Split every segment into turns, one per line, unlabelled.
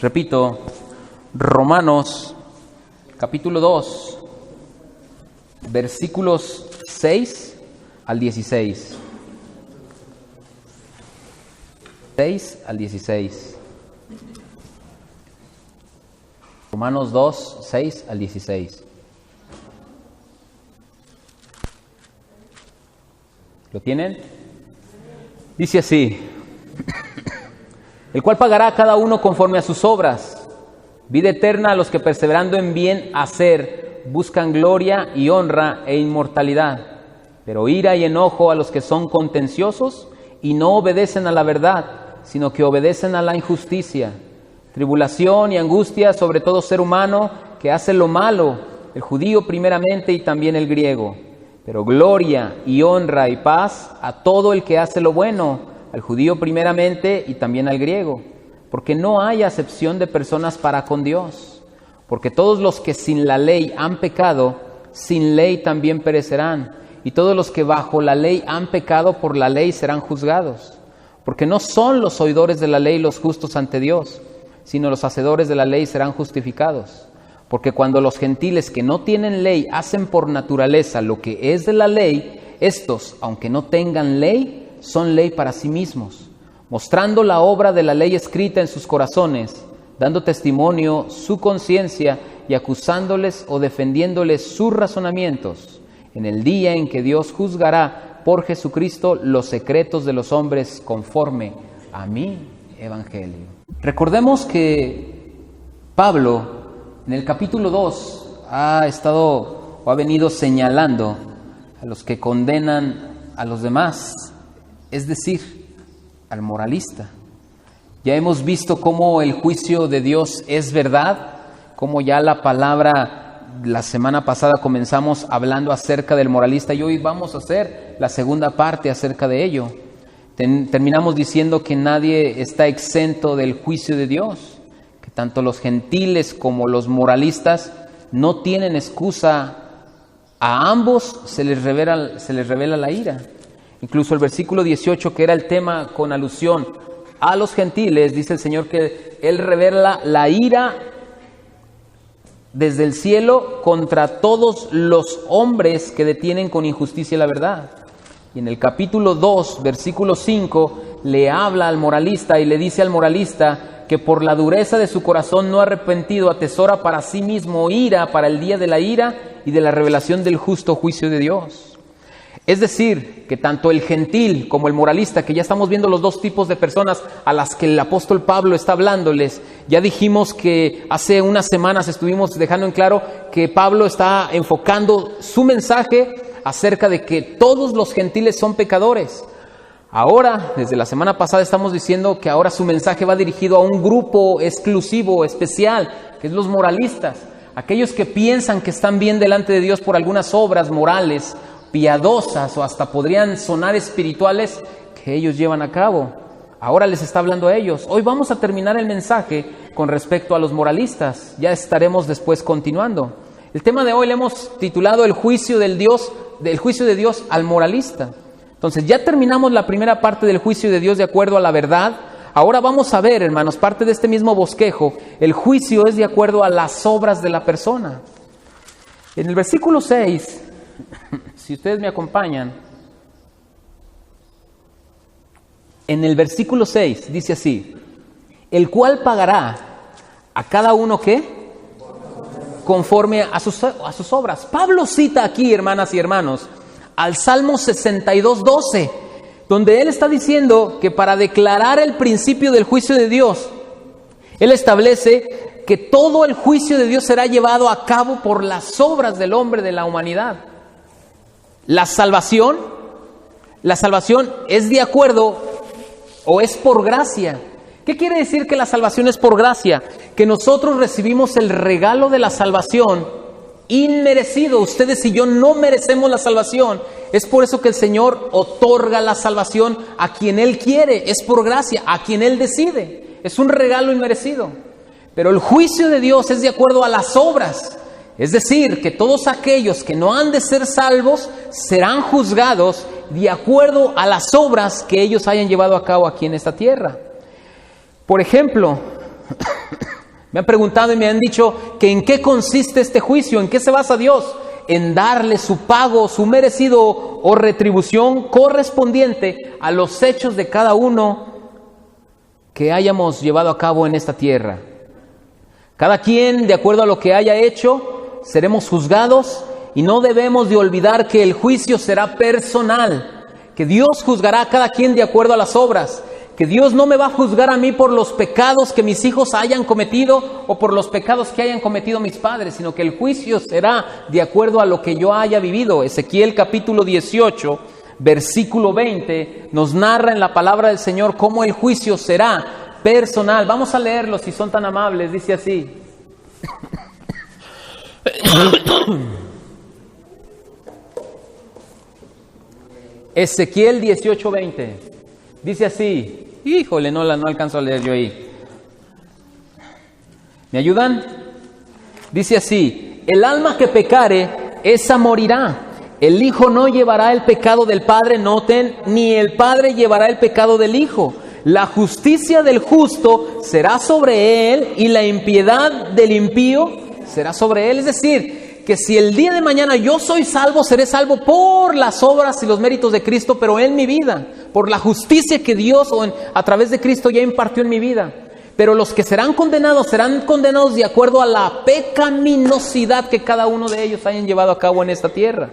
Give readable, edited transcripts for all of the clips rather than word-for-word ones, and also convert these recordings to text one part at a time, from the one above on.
Repito, Romanos capítulo 2, versículos 6 al 16. 6 al 16. Romanos 2, 6 al 16. ¿Lo tienen? Dice así: el cual pagará a cada uno conforme a sus obras. Vida eterna a los que perseverando en bien hacer buscan gloria y honra e inmortalidad. Pero ira y enojo a los que son contenciosos y no obedecen a la verdad, sino que obedecen a la injusticia. Tribulación y angustia sobre todo ser humano que hace lo malo, el judío primeramente y también el griego. Pero gloria y honra y paz a todo el que hace lo bueno, al judío primeramente y también al griego. Porque no hay acepción de personas para con Dios. Porque todos los que sin la ley han pecado, sin ley también perecerán. Y todos los que bajo la ley han pecado por la ley serán juzgados. Porque no son los oidores de la ley los justos ante Dios, sino los hacedores de la ley serán justificados. Porque cuando los gentiles que no tienen ley hacen por naturaleza lo que es de la ley, estos, aunque no tengan ley, son ley para sí mismos, mostrando la obra de la ley escrita en sus corazones, dando testimonio su conciencia y acusándoles o defendiéndoles sus razonamientos, en el día en que Dios juzgará por Jesucristo los secretos de los hombres conforme a mi evangelio. Recordemos que Pablo, en el capítulo 2, ha venido señalando a los que condenan a los demás, es decir, al moralista. Ya hemos visto cómo el juicio de Dios es verdad, cómo ya la semana pasada comenzamos hablando acerca del moralista y hoy vamos a hacer la segunda parte acerca de ello. Terminamos diciendo que nadie está exento del juicio de Dios, que tanto los gentiles como los moralistas no tienen excusa. A ambos se les revela la ira. Incluso el versículo 18, que era el tema con alusión a los gentiles, dice el Señor que Él revela la ira desde el cielo contra todos los hombres que detienen con injusticia la verdad. Y en el capítulo 2, versículo 5, le habla al moralista y le dice al moralista que por la dureza de su corazón no arrepentido atesora para sí mismo ira para el día de la ira y de la revelación del justo juicio de Dios. Es decir, que tanto el gentil como el moralista, que ya estamos viendo los dos tipos de personas a las que el apóstol Pablo está hablándoles, ya dijimos que hace unas semanas estuvimos dejando en claro que Pablo está enfocando su mensaje acerca de que todos los gentiles son pecadores. Ahora, desde la semana pasada estamos diciendo que ahora su mensaje va dirigido a un grupo exclusivo, especial, que es los moralistas, aquellos que piensan que están bien delante de Dios por algunas obras morales, piadosas o hasta podrían sonar espirituales que ellos llevan a cabo. Ahora les está hablando a ellos. Hoy vamos a terminar el mensaje con respecto a los moralistas. Ya estaremos después continuando. El tema de hoy le hemos titulado el juicio de Dios al moralista. Entonces ya terminamos la primera parte del juicio de Dios de acuerdo a la verdad. Ahora vamos a ver, hermanos, parte de este mismo bosquejo. El juicio es de acuerdo a las obras de la persona. En el versículo 6, si ustedes me acompañan, en el versículo 6 dice así: el cual pagará a cada uno, ¿qué? Conforme a sus obras. Pablo cita aquí, hermanas y hermanos, al Salmo 62:12, donde él está diciendo que para declarar el principio del juicio de Dios, él establece que todo el juicio de Dios será llevado a cabo por las obras del hombre, de la humanidad. La salvación es de acuerdo o es por gracia. ¿Qué quiere decir que la salvación es por gracia? Que nosotros recibimos el regalo de la salvación inmerecido. Ustedes y yo no merecemos la salvación. Es por eso que el Señor otorga la salvación a quien Él quiere. Es por gracia, a quien Él decide. Es un regalo inmerecido. Pero el juicio de Dios es de acuerdo a las obras. Es decir, que todos aquellos que no han de ser salvos serán juzgados de acuerdo a las obras que ellos hayan llevado a cabo aquí en esta tierra. Por ejemplo, Me han preguntado y me han dicho que en qué consiste este juicio, en qué se basa Dios. En darle su pago, su merecido o retribución correspondiente a los hechos de cada uno que hayamos llevado a cabo en esta tierra. Cada quien, de acuerdo a lo que haya hecho, seremos juzgados, y no debemos de olvidar que el juicio será personal, que Dios juzgará a cada quien de acuerdo a las obras, que Dios no me va a juzgar a mí por los pecados que mis hijos hayan cometido o por los pecados que hayan cometido mis padres, sino que el juicio será de acuerdo a lo que yo haya vivido. Ezequiel capítulo 18, versículo 20, nos narra en la palabra del Señor cómo el juicio será personal. Vamos a leerlo si son tan amables, dice así. Ezequiel 18:20. Dice así. Híjole, no alcanzo a leer yo ahí. ¿Me ayudan? Dice así: el alma que pecare, esa morirá. El hijo no llevará el pecado del padre, noten, ni el padre llevará el pecado del hijo. La justicia del justo será sobre él, y la impiedad del impío será sobre él. Es decir, que si el día de mañana yo soy salvo, seré salvo por las obras y los méritos de Cristo, pero en mi vida, por la justicia que Dios a través de Cristo ya impartió en mi vida. Pero los que serán condenados de acuerdo a la pecaminosidad que cada uno de ellos hayan llevado a cabo en esta tierra.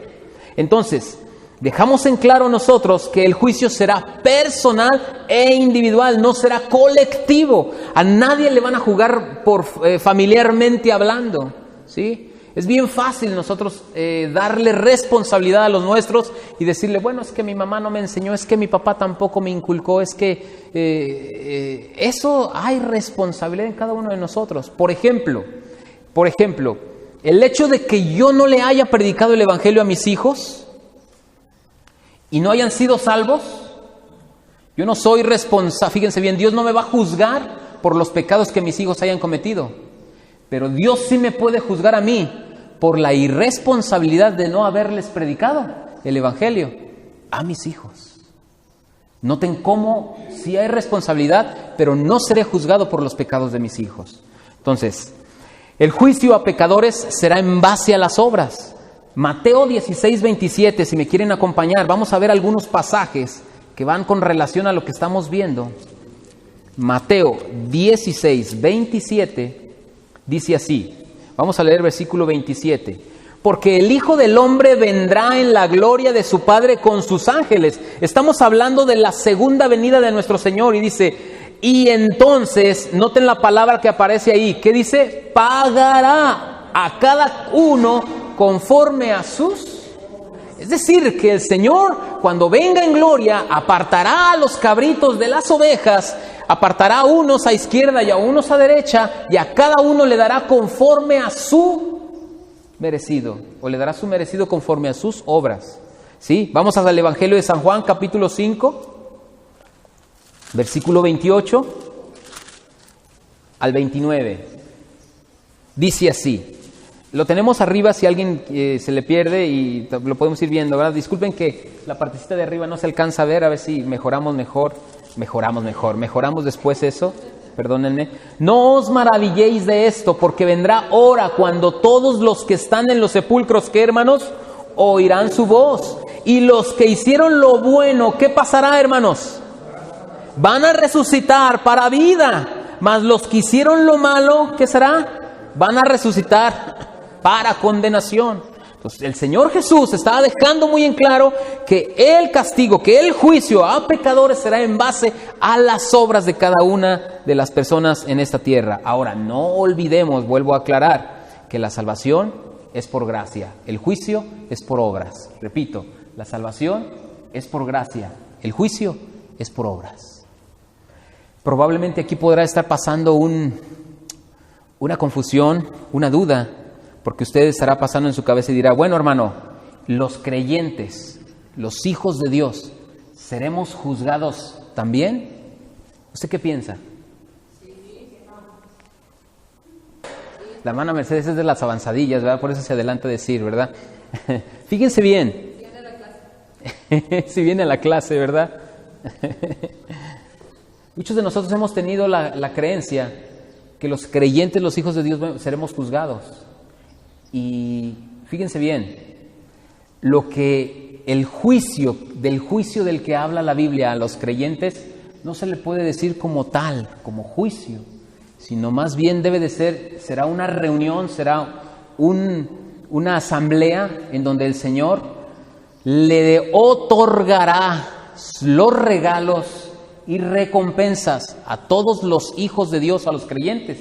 Entonces, dejamos en claro nosotros que el juicio será personal e individual, no será colectivo. A nadie le van a juzgar familiarmente hablando, ¿sí? Es bien fácil nosotros darle responsabilidad a los nuestros y decirle, bueno, es que mi mamá no me enseñó, es que mi papá tampoco me inculcó, es que eso hay responsabilidad en cada uno de nosotros. Por ejemplo, el hecho de que yo no le haya predicado el evangelio a mis hijos y no hayan sido salvos, yo no soy responsable. Fíjense bien, Dios no me va a juzgar por los pecados que mis hijos hayan cometido. Pero Dios sí me puede juzgar a mí por la irresponsabilidad de no haberles predicado el evangelio a mis hijos. Noten cómo sí hay responsabilidad, pero no seré juzgado por los pecados de mis hijos. Entonces, el juicio a pecadores será en base a las obras. Mateo 16:27, si me quieren acompañar, vamos a ver algunos pasajes que van con relación a lo que estamos viendo. Mateo 16:27 dice así, vamos a leer versículo 27. Porque el Hijo del Hombre vendrá en la gloria de su Padre con sus ángeles. Estamos hablando de la segunda venida de nuestro Señor y dice, y entonces, noten la palabra que aparece ahí, ¿qué dice? Pagará a cada uno conforme a sus... Es decir, que el Señor, cuando venga en gloria, apartará a los cabritos de las ovejas, apartará a unos a izquierda y a unos a derecha, y a cada uno le dará conforme a su merecido, o le dará su merecido conforme a sus obras. ¿Sí? Vamos al Evangelio de San Juan, capítulo 5, versículo 28 al 29. Dice así. Lo tenemos arriba si alguien se le pierde y lo podemos ir viendo, ¿verdad? Disculpen que la partecita de arriba no se alcanza a ver si mejoramos después eso, perdónenme. No os maravilléis de esto, porque vendrá hora cuando todos los que están en los sepulcros, ¿qué, hermanos? Oirán su voz. Y los que hicieron lo bueno, ¿qué pasará, hermanos? Van a resucitar para vida, mas los que hicieron lo malo, ¿qué será? Van a resucitar para condenación. Entonces el Señor Jesús está dejando muy en claro que el castigo, que el juicio a pecadores será en base a las obras de cada una de las personas en esta tierra. Ahora, no olvidemos, vuelvo a aclarar, que la salvación es por gracia, el juicio es por obras. Repito, la salvación es por gracia, el juicio es por obras. Probablemente aquí podrá estar pasando una confusión, una duda, porque usted estará pasando en su cabeza y dirá, bueno, hermano, los creyentes, los hijos de Dios, ¿seremos juzgados también? ¿Usted qué piensa? La hermana Mercedes es de las avanzadillas, ¿verdad? Por eso se adelanta a decir, ¿verdad? Fíjense bien. Viene a la clase. Sí, viene a la clase, ¿verdad? Muchos de nosotros hemos tenido la creencia que los creyentes, los hijos de Dios, seremos juzgados. Y fíjense bien, del juicio del que habla la Biblia a los creyentes, no se le puede decir como tal, como juicio, sino más bien será una reunión, será una asamblea en donde el Señor le otorgará los regalos y recompensas a todos los hijos de Dios, a los creyentes,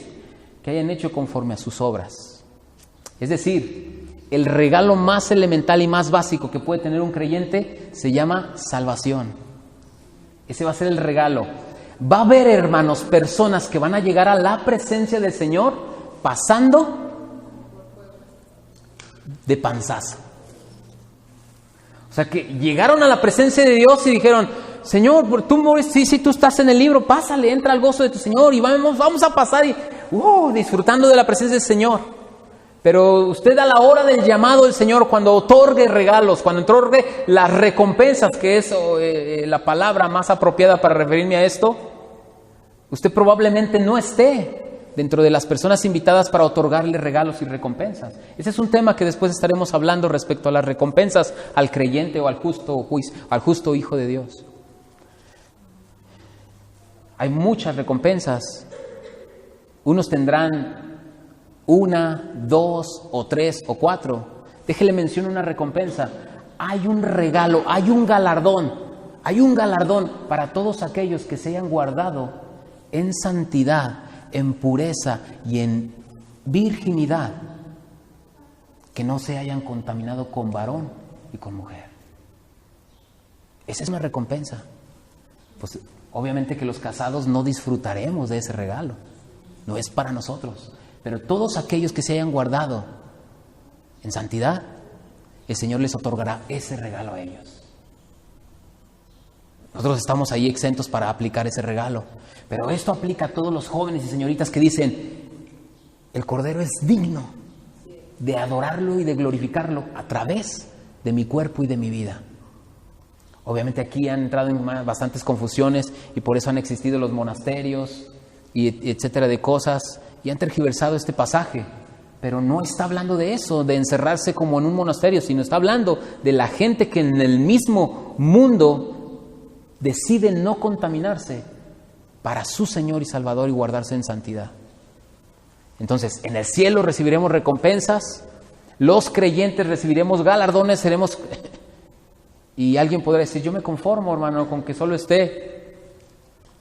que hayan hecho conforme a sus obras. Es decir, el regalo más elemental y más básico que puede tener un creyente se llama salvación. Ese va a ser el regalo. Va a haber, hermanos, personas que van a llegar a la presencia del Señor pasando de panzazo. O sea, que llegaron a la presencia de Dios y dijeron: Señor, tú estás en el libro, pásale, entra al gozo de tu Señor y vamos a pasar y disfrutando de la presencia del Señor. Pero usted, a la hora del llamado del Señor, cuando otorgue regalos, cuando otorgue las recompensas, que es la palabra más apropiada para referirme a esto, usted probablemente no esté dentro de las personas invitadas para otorgarle regalos y recompensas. Ese es un tema que después estaremos hablando respecto a las recompensas al creyente o al justo hijo de Dios. Hay muchas recompensas. Unos tendrán 1, 2 o 3 o 4. Déjele mencionar una recompensa. Hay un regalo, hay un galardón para todos aquellos que se hayan guardado en santidad, en pureza y en virginidad, que no se hayan contaminado con varón y con mujer. Esa es una recompensa. Pues obviamente que los casados no disfrutaremos de ese regalo, no es para nosotros. Pero todos aquellos que se hayan guardado en santidad, el Señor les otorgará ese regalo a ellos. Nosotros estamos ahí exentos para aplicar ese regalo. Pero esto aplica a todos los jóvenes y señoritas que dicen: el Cordero es digno de adorarlo y de glorificarlo a través de mi cuerpo y de mi vida. Obviamente aquí han entrado en bastantes confusiones y por eso han existido los monasterios y etcétera de cosas, y han tergiversado este pasaje, pero no está hablando de eso, de encerrarse como en un monasterio, sino está hablando de la gente que en el mismo mundo decide no contaminarse para su Señor y Salvador y guardarse en santidad. Entonces, en el cielo recibiremos recompensas, los creyentes recibiremos galardones, seremos... Y alguien podrá decir: yo me conformo, hermano, con que solo esté,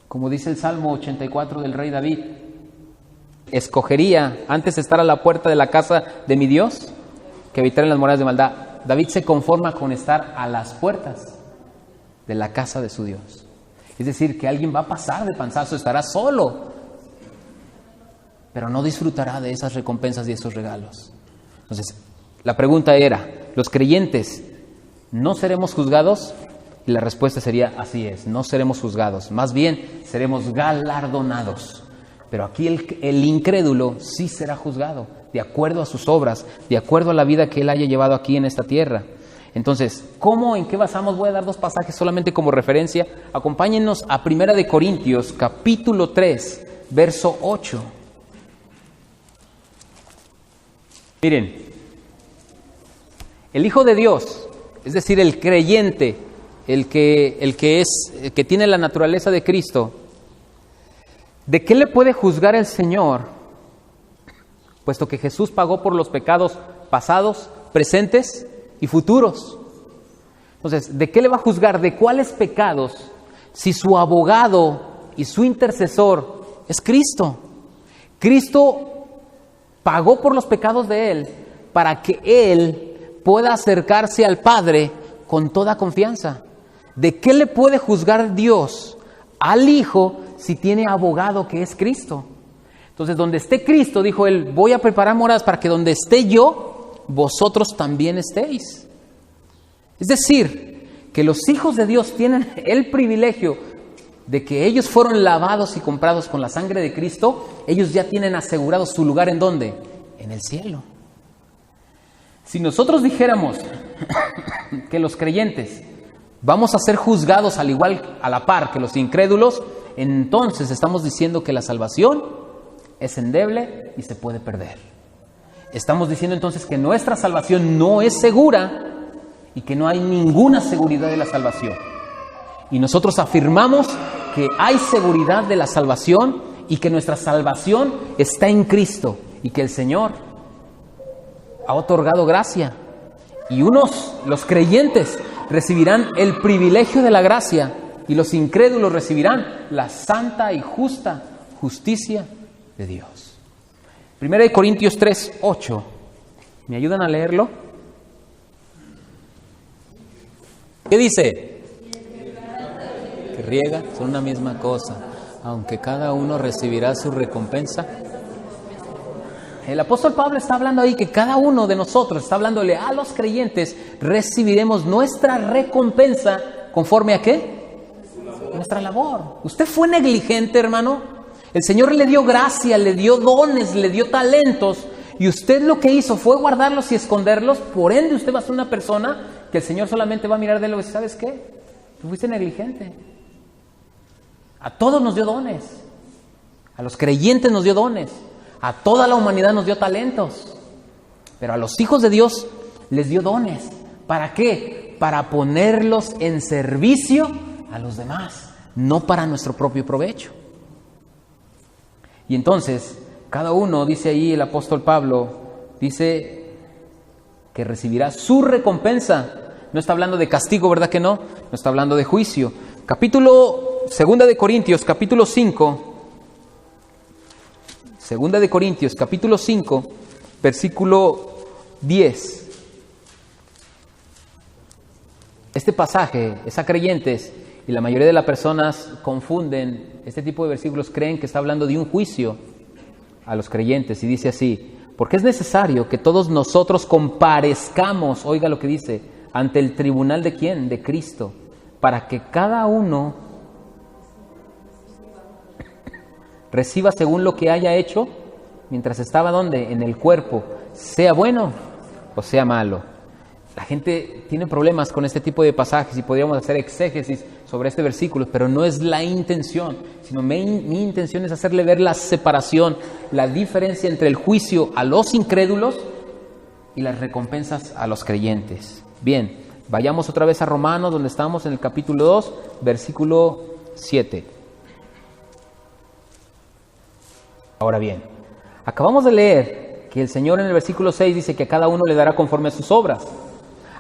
como dice el Salmo 84 del rey David, escogería antes estar a la puerta de la casa de mi Dios que habitar en las moradas de maldad. David se conforma con estar a las puertas de la casa de su Dios. Es decir, que alguien va a pasar de panzazo, estará solo, pero no disfrutará de esas recompensas y esos regalos. Entonces, la pregunta era: ¿los creyentes no seremos juzgados? Y la respuesta sería: así es, no seremos juzgados, más bien seremos galardonados. Pero aquí el incrédulo sí será juzgado, de acuerdo a sus obras, de acuerdo a la vida que él haya llevado aquí en esta tierra. Entonces, ¿en qué basamos? Voy a dar 2 pasajes solamente como referencia. Acompáñennos a 1 de Corintios, capítulo 3, verso 8. Miren, el Hijo de Dios, es decir, el creyente, el que tiene la naturaleza de Cristo, ¿de qué le puede juzgar el Señor? Puesto que Jesús pagó por los pecados pasados, presentes y futuros. Entonces, ¿de qué le va a juzgar? ¿De cuáles pecados? Si su abogado y su intercesor es Cristo. Cristo pagó por los pecados de Él para que Él pueda acercarse al Padre con toda confianza. ¿De qué le puede juzgar Dios al Hijo si tiene abogado que es Cristo? Entonces, donde esté Cristo, dijo Él, voy a preparar moradas para que donde esté yo, vosotros también estéis. Es decir, que los hijos de Dios tienen el privilegio de que ellos fueron lavados y comprados con la sangre de Cristo. Ellos ya tienen asegurado su lugar, ¿en dónde? En el cielo. Si nosotros dijéramos que los creyentes vamos a ser juzgados al igual, a la par que los incrédulos, entonces estamos diciendo que la salvación es endeble y se puede perder. Estamos diciendo entonces que nuestra salvación no es segura y que no hay ninguna seguridad de la salvación. Y nosotros afirmamos que hay seguridad de la salvación y que nuestra salvación está en Cristo y que el Señor ha otorgado gracia. Y los creyentes, recibirán el privilegio de la gracia y los incrédulos recibirán la santa y justa justicia de Dios. 1 Corintios 3:8. ¿Me ayudan a leerlo? ¿Qué dice? Que riega son una misma cosa, aunque cada uno recibirá su recompensa. El apóstol Pablo está hablando ahí que cada uno de nosotros, está hablándole a los creyentes, recibiremos nuestra recompensa conforme a ¿qué? Nuestra labor. ¿Usted fue negligente, hermano? El Señor le dio gracia, le dio dones, le dio talentos, y usted lo que hizo fue guardarlos y esconderlos. Por ende, usted va a ser una persona que el Señor solamente va a mirar de él y decir, ¿sabes qué? Tú fuiste negligente. A todos nos dio dones. A los creyentes nos dio dones. A toda la humanidad nos dio talentos. Pero a los hijos de Dios les dio dones. ¿Para qué? Para ponerlos en servicio a los demás, no para nuestro propio provecho. Y entonces, cada uno, dice ahí el apóstol Pablo, dice que recibirá su recompensa. No está hablando de castigo, ¿verdad que no? No está hablando de juicio. Segunda de Corintios, capítulo 5. Segunda de Corintios, capítulo 5, versículo 10. Este pasaje es a creyentes y la mayoría de las personas confunden este tipo de versículos, creen que está hablando de un juicio a los creyentes y dice así: porque es necesario que todos nosotros comparezcamos, oiga lo que dice, ante el tribunal ¿de quién? De Cristo, para que cada uno reciba según lo que haya hecho mientras estaba ¿dónde? En el cuerpo, sea bueno o sea malo. La gente tiene problemas con este tipo de pasajes y podríamos hacer exégesis sobre este versículo, pero no es la intención, sino mi intención es hacerle ver la separación, la diferencia entre el juicio a los incrédulos y las recompensas a los creyentes. Bien, vayamos otra vez a Romanos, donde estamos en el capítulo 2, versículo 7. Ahora bien, acabamos de leer que el Señor en el versículo 6 dice que a cada uno le dará conforme a sus obras.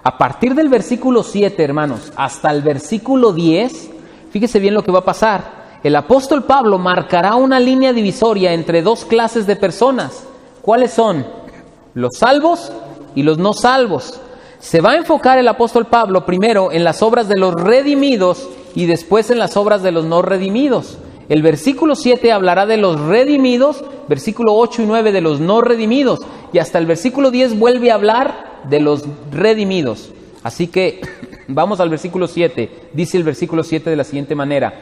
A partir del versículo 7, hermanos, hasta el versículo 10, fíjese bien lo que va a pasar. El apóstol Pablo marcará una línea divisoria entre dos clases de personas. ¿Cuáles son? Los salvos y los no salvos. Se va a enfocar el apóstol Pablo primero en las obras de los redimidos y después en las obras de los no redimidos. El versículo 7 hablará de los redimidos, versículo 8 y 9 de los no redimidos, y hasta el versículo 10 vuelve a hablar de los redimidos. Así que vamos al versículo 7. Dice el versículo 7 de la siguiente manera: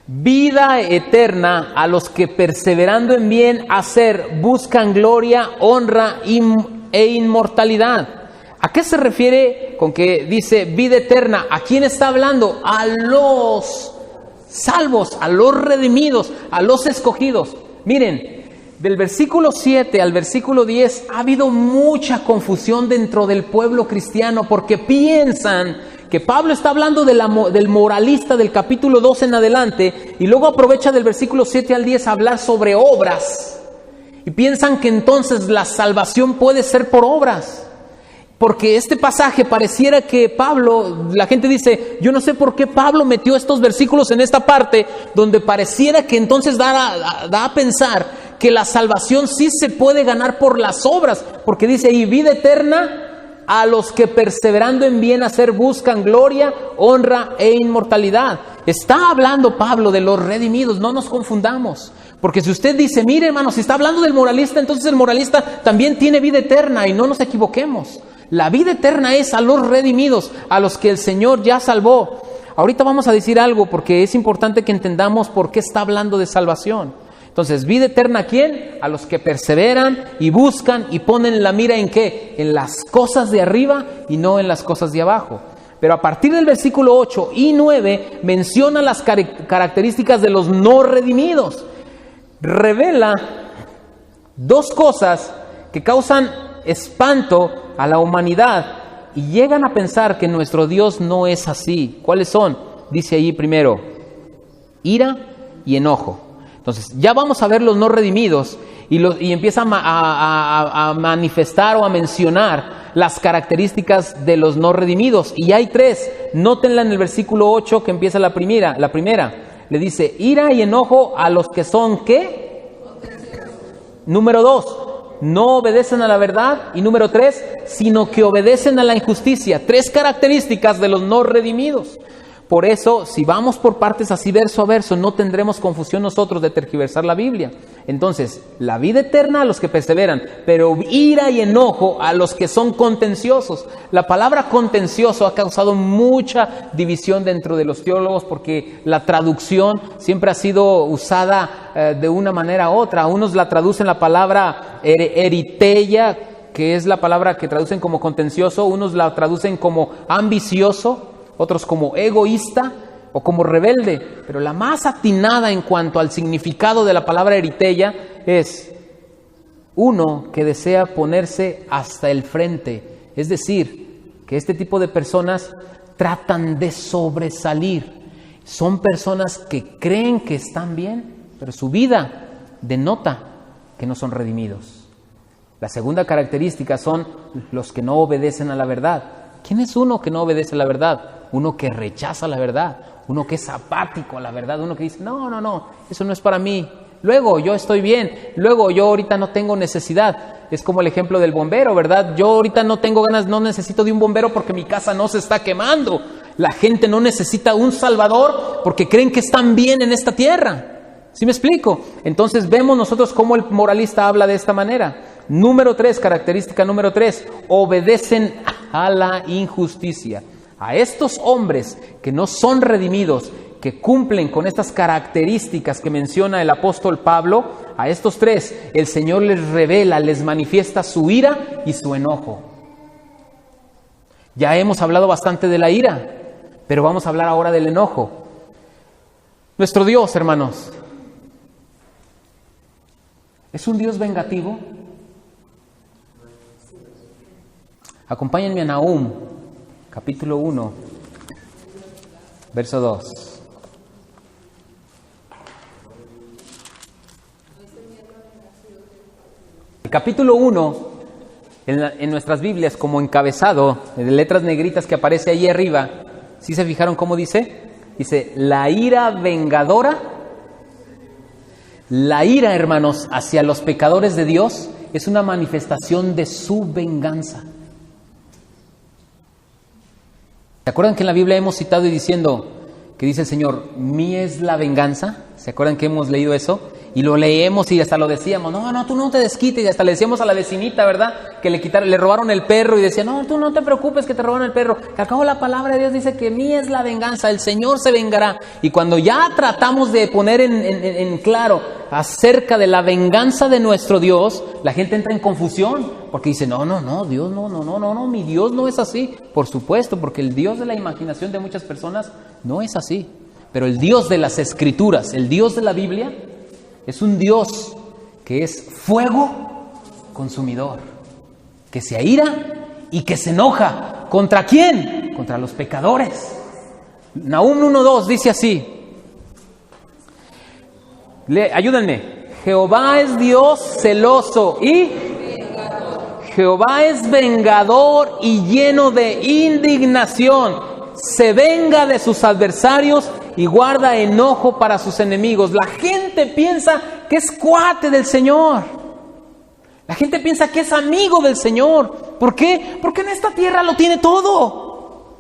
vida eterna a los que perseverando en bien hacer buscan gloria, honra e inmortalidad. ¿A qué se refiere con que dice vida eterna? ¿A quién está hablando? A los salvos, a los redimidos, a los escogidos. Miren, del versículo 7 al versículo 10 ha habido mucha confusión dentro del pueblo cristiano porque piensan que Pablo está hablando del moralista del capítulo 2 en adelante y luego aprovecha del versículo 7 al 10 a hablar sobre obras y piensan que entonces la salvación puede ser por obras. Porque este pasaje pareciera que Pablo, la gente dice, yo no sé por qué Pablo metió estos versículos en esta parte donde pareciera que entonces da a pensar que la salvación sí se puede ganar por las obras, porque dice ahí, vida eterna a los que perseverando en bien hacer buscan gloria, honra e inmortalidad. Está hablando Pablo de los redimidos, no nos confundamos. Porque si usted dice, mire hermano, si está hablando del moralista, entonces el moralista también tiene vida eterna y no nos equivoquemos. La vida eterna es a los redimidos, a los que el Señor ya salvó. Ahorita vamos a decir algo porque es importante que entendamos por qué está hablando de salvación. Entonces, vida eterna ¿a quién? A los que perseveran y buscan y ponen la mira ¿en qué? En las cosas de arriba y no en las cosas de abajo. Pero a partir del versículo 8 y 9 menciona las características de los no redimidos. Revela Dos cosas que causan espanto a la humanidad y llegan a pensar que nuestro Dios no es así. ¿Cuáles son? Dice ahí primero, ira y enojo. Entonces, ya vamos a ver los no redimidos y empieza a manifestar o a mencionar las características de los no redimidos. Y hay tres. Nótenla en el versículo 8 que empieza la primera. Le dice, ira y enojo a los que son, ¿qué? Número 2, no obedecen a la verdad. Y número 3, sino que obedecen a la injusticia. Tres características de los no redimidos. Por eso, si vamos por partes así verso a verso, no tendremos confusión nosotros de tergiversar la Biblia. Entonces, la vida eterna a los que perseveran, pero ira y enojo a los que son contenciosos. La palabra contencioso ha causado mucha división dentro de los teólogos porque la traducción siempre ha sido usada de una manera u otra. Unos la traducen la palabra eriteia, que es la palabra que traducen como contencioso, unos la traducen como ambicioso, otros como egoísta o como rebelde, pero la más atinada en cuanto al significado de la palabra eriteia es uno que desea ponerse hasta el frente, es decir, que este tipo de personas tratan de sobresalir, son personas que creen que están bien, pero su vida denota que no son redimidos. La segunda característica son los que no obedecen a la verdad. ¿Quién es uno que no obedece a la verdad? Uno que rechaza la verdad, uno que es apático a la verdad, uno que dice, no, eso no es para mí, luego yo estoy bien, luego yo ahorita no tengo necesidad. Es como el ejemplo del bombero, ¿verdad? Yo ahorita no tengo ganas, no necesito de un bombero porque mi casa no se está quemando. La gente no necesita un salvador porque creen que están bien en esta tierra. ¿Sí me explico? Entonces vemos nosotros cómo el moralista habla de esta manera. Número 3, característica número 3, obedecen a la injusticia. A estos hombres que no son redimidos, que cumplen con estas características que menciona el apóstol Pablo, a estos tres el Señor les revela, les manifiesta su ira y su enojo. Ya hemos hablado bastante de la ira, pero vamos a hablar ahora del enojo. Nuestro Dios, hermanos, ¿es un Dios vengativo? Acompáñenme a Nahum, capítulo 1, verso 2. El capítulo 1, en nuestras Biblias, como encabezado, de letras negritas que aparece ahí arriba, ¿sí se fijaron cómo dice? Dice, la ira vengadora. La ira, hermanos, hacia los pecadores de Dios es una manifestación de su venganza. ¿Se acuerdan que en la Biblia hemos citado y diciendo que dice el Señor, mía es la venganza? ¿Se acuerdan que hemos leído eso? Y lo leemos y hasta lo decíamos, no, tú no te desquites. Y hasta le decíamos a la vecinita, ¿verdad? Que le robaron el perro y decía, no, tú no te preocupes que te robaron el perro. Que al cabo la palabra de Dios dice que mía es la venganza, el Señor se vengará. Y cuando ya tratamos de poner en claro acerca de la venganza de nuestro Dios, la gente entra en confusión. Porque dice, no, Dios no, mi Dios no es así. Por supuesto, porque el Dios de la imaginación de muchas personas no es así. Pero el Dios de las Escrituras, el Dios de la Biblia, es un Dios que es fuego consumidor, que se aira y que se enoja. ¿Contra quién? Contra los pecadores. Nahum 1:2 dice así. Ayúdenme. Jehová es Dios celoso y Jehová es vengador y lleno de indignación. Se venga de sus adversarios y guarda enojo para sus enemigos. La gente piensa que es cuate del Señor. La gente piensa que es amigo del Señor. ¿Por qué? Porque en esta tierra lo tiene todo.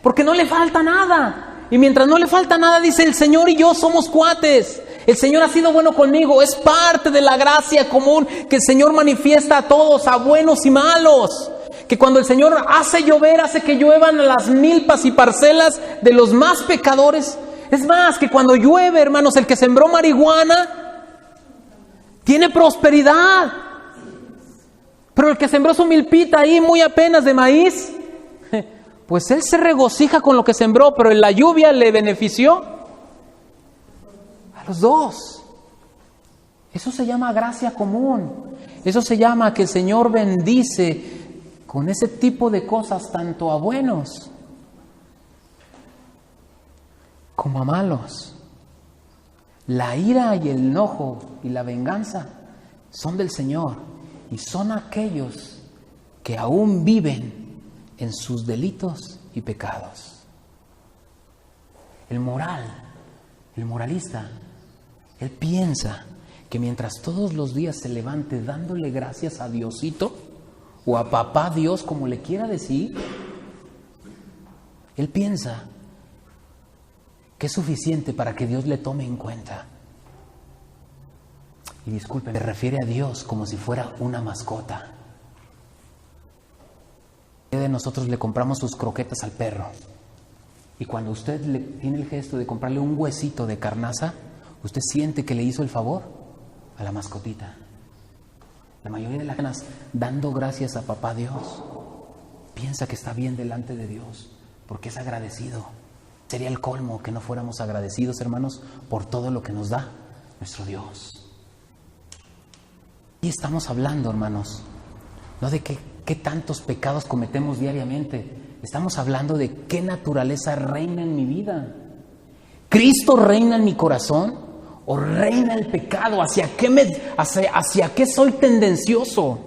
Porque no le falta nada. Y mientras no le falta nada, dice el Señor y yo somos cuates. El Señor ha sido bueno conmigo. Es parte de la gracia común que el Señor manifiesta a todos, a buenos y malos. Que cuando el Señor hace llover, hace que lluevan las milpas y parcelas de los más pecadores. Es más, que cuando llueve, hermanos, el que sembró marihuana tiene prosperidad. Pero el que sembró su milpita ahí muy apenas de maíz, pues él se regocija con lo que sembró, pero la lluvia le benefició a los dos. Eso se llama gracia común. Eso se llama que el Señor bendice con ese tipo de cosas tanto a buenos como a malos. La ira y el enojo y la venganza son del Señor y son aquellos que aún viven en sus delitos y pecados. El moralista, él piensa que mientras todos los días se levante dándole gracias a Diosito o a papá Dios, como le quiera decir, él piensa que es suficiente para que Dios le tome en cuenta. Y disculpen, se refiere a Dios como si fuera una mascota. De nosotros le compramos sus croquetas al perro. Y cuando usted tiene el gesto de comprarle un huesito de carnaza, usted siente que le hizo el favor a la mascotita. La mayoría de las personas, dando gracias a papá Dios, piensa que está bien delante de Dios porque es agradecido. Sería el colmo que no fuéramos agradecidos, hermanos, por todo lo que nos da nuestro Dios. Y estamos hablando, hermanos, no de qué tantos pecados cometemos diariamente. Estamos hablando de qué naturaleza reina en mi vida. ¿Cristo reina en mi corazón o reina el pecado? ¿Hacia qué soy tendencioso?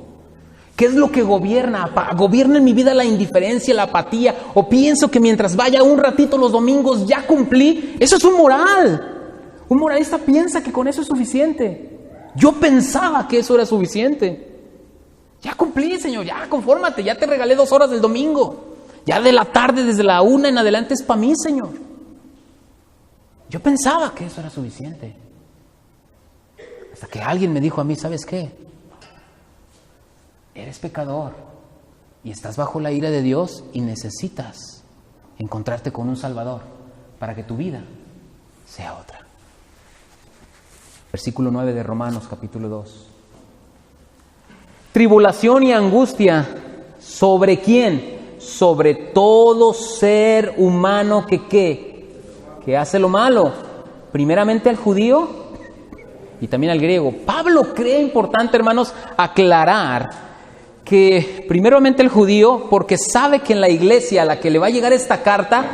¿Qué es lo que gobierna? ¿Gobierna en mi vida la indiferencia, la apatía? ¿O pienso que mientras vaya un ratito los domingos ya cumplí? Eso es un moral. Un moralista piensa que con eso es suficiente. Yo pensaba que eso era suficiente. Ya cumplí, Señor, ya confórmate, ya te regalé 2 horas del domingo. Ya de la tarde, desde la 1 en adelante es para mí, Señor. Yo pensaba que eso era suficiente. Hasta que alguien me dijo a mí, ¿sabes qué? Eres pecador y estás bajo la ira de Dios y necesitas encontrarte con un Salvador para que tu vida sea otra. Versículo 9 de Romanos, capítulo 2. Tribulación y angustia, ¿sobre quién? Sobre todo ser humano que hace lo malo. Primeramente al judío y también al griego. Pablo cree importante, hermanos, aclarar que primeramente el judío, porque sabe que en la iglesia a la que le va a llegar esta carta,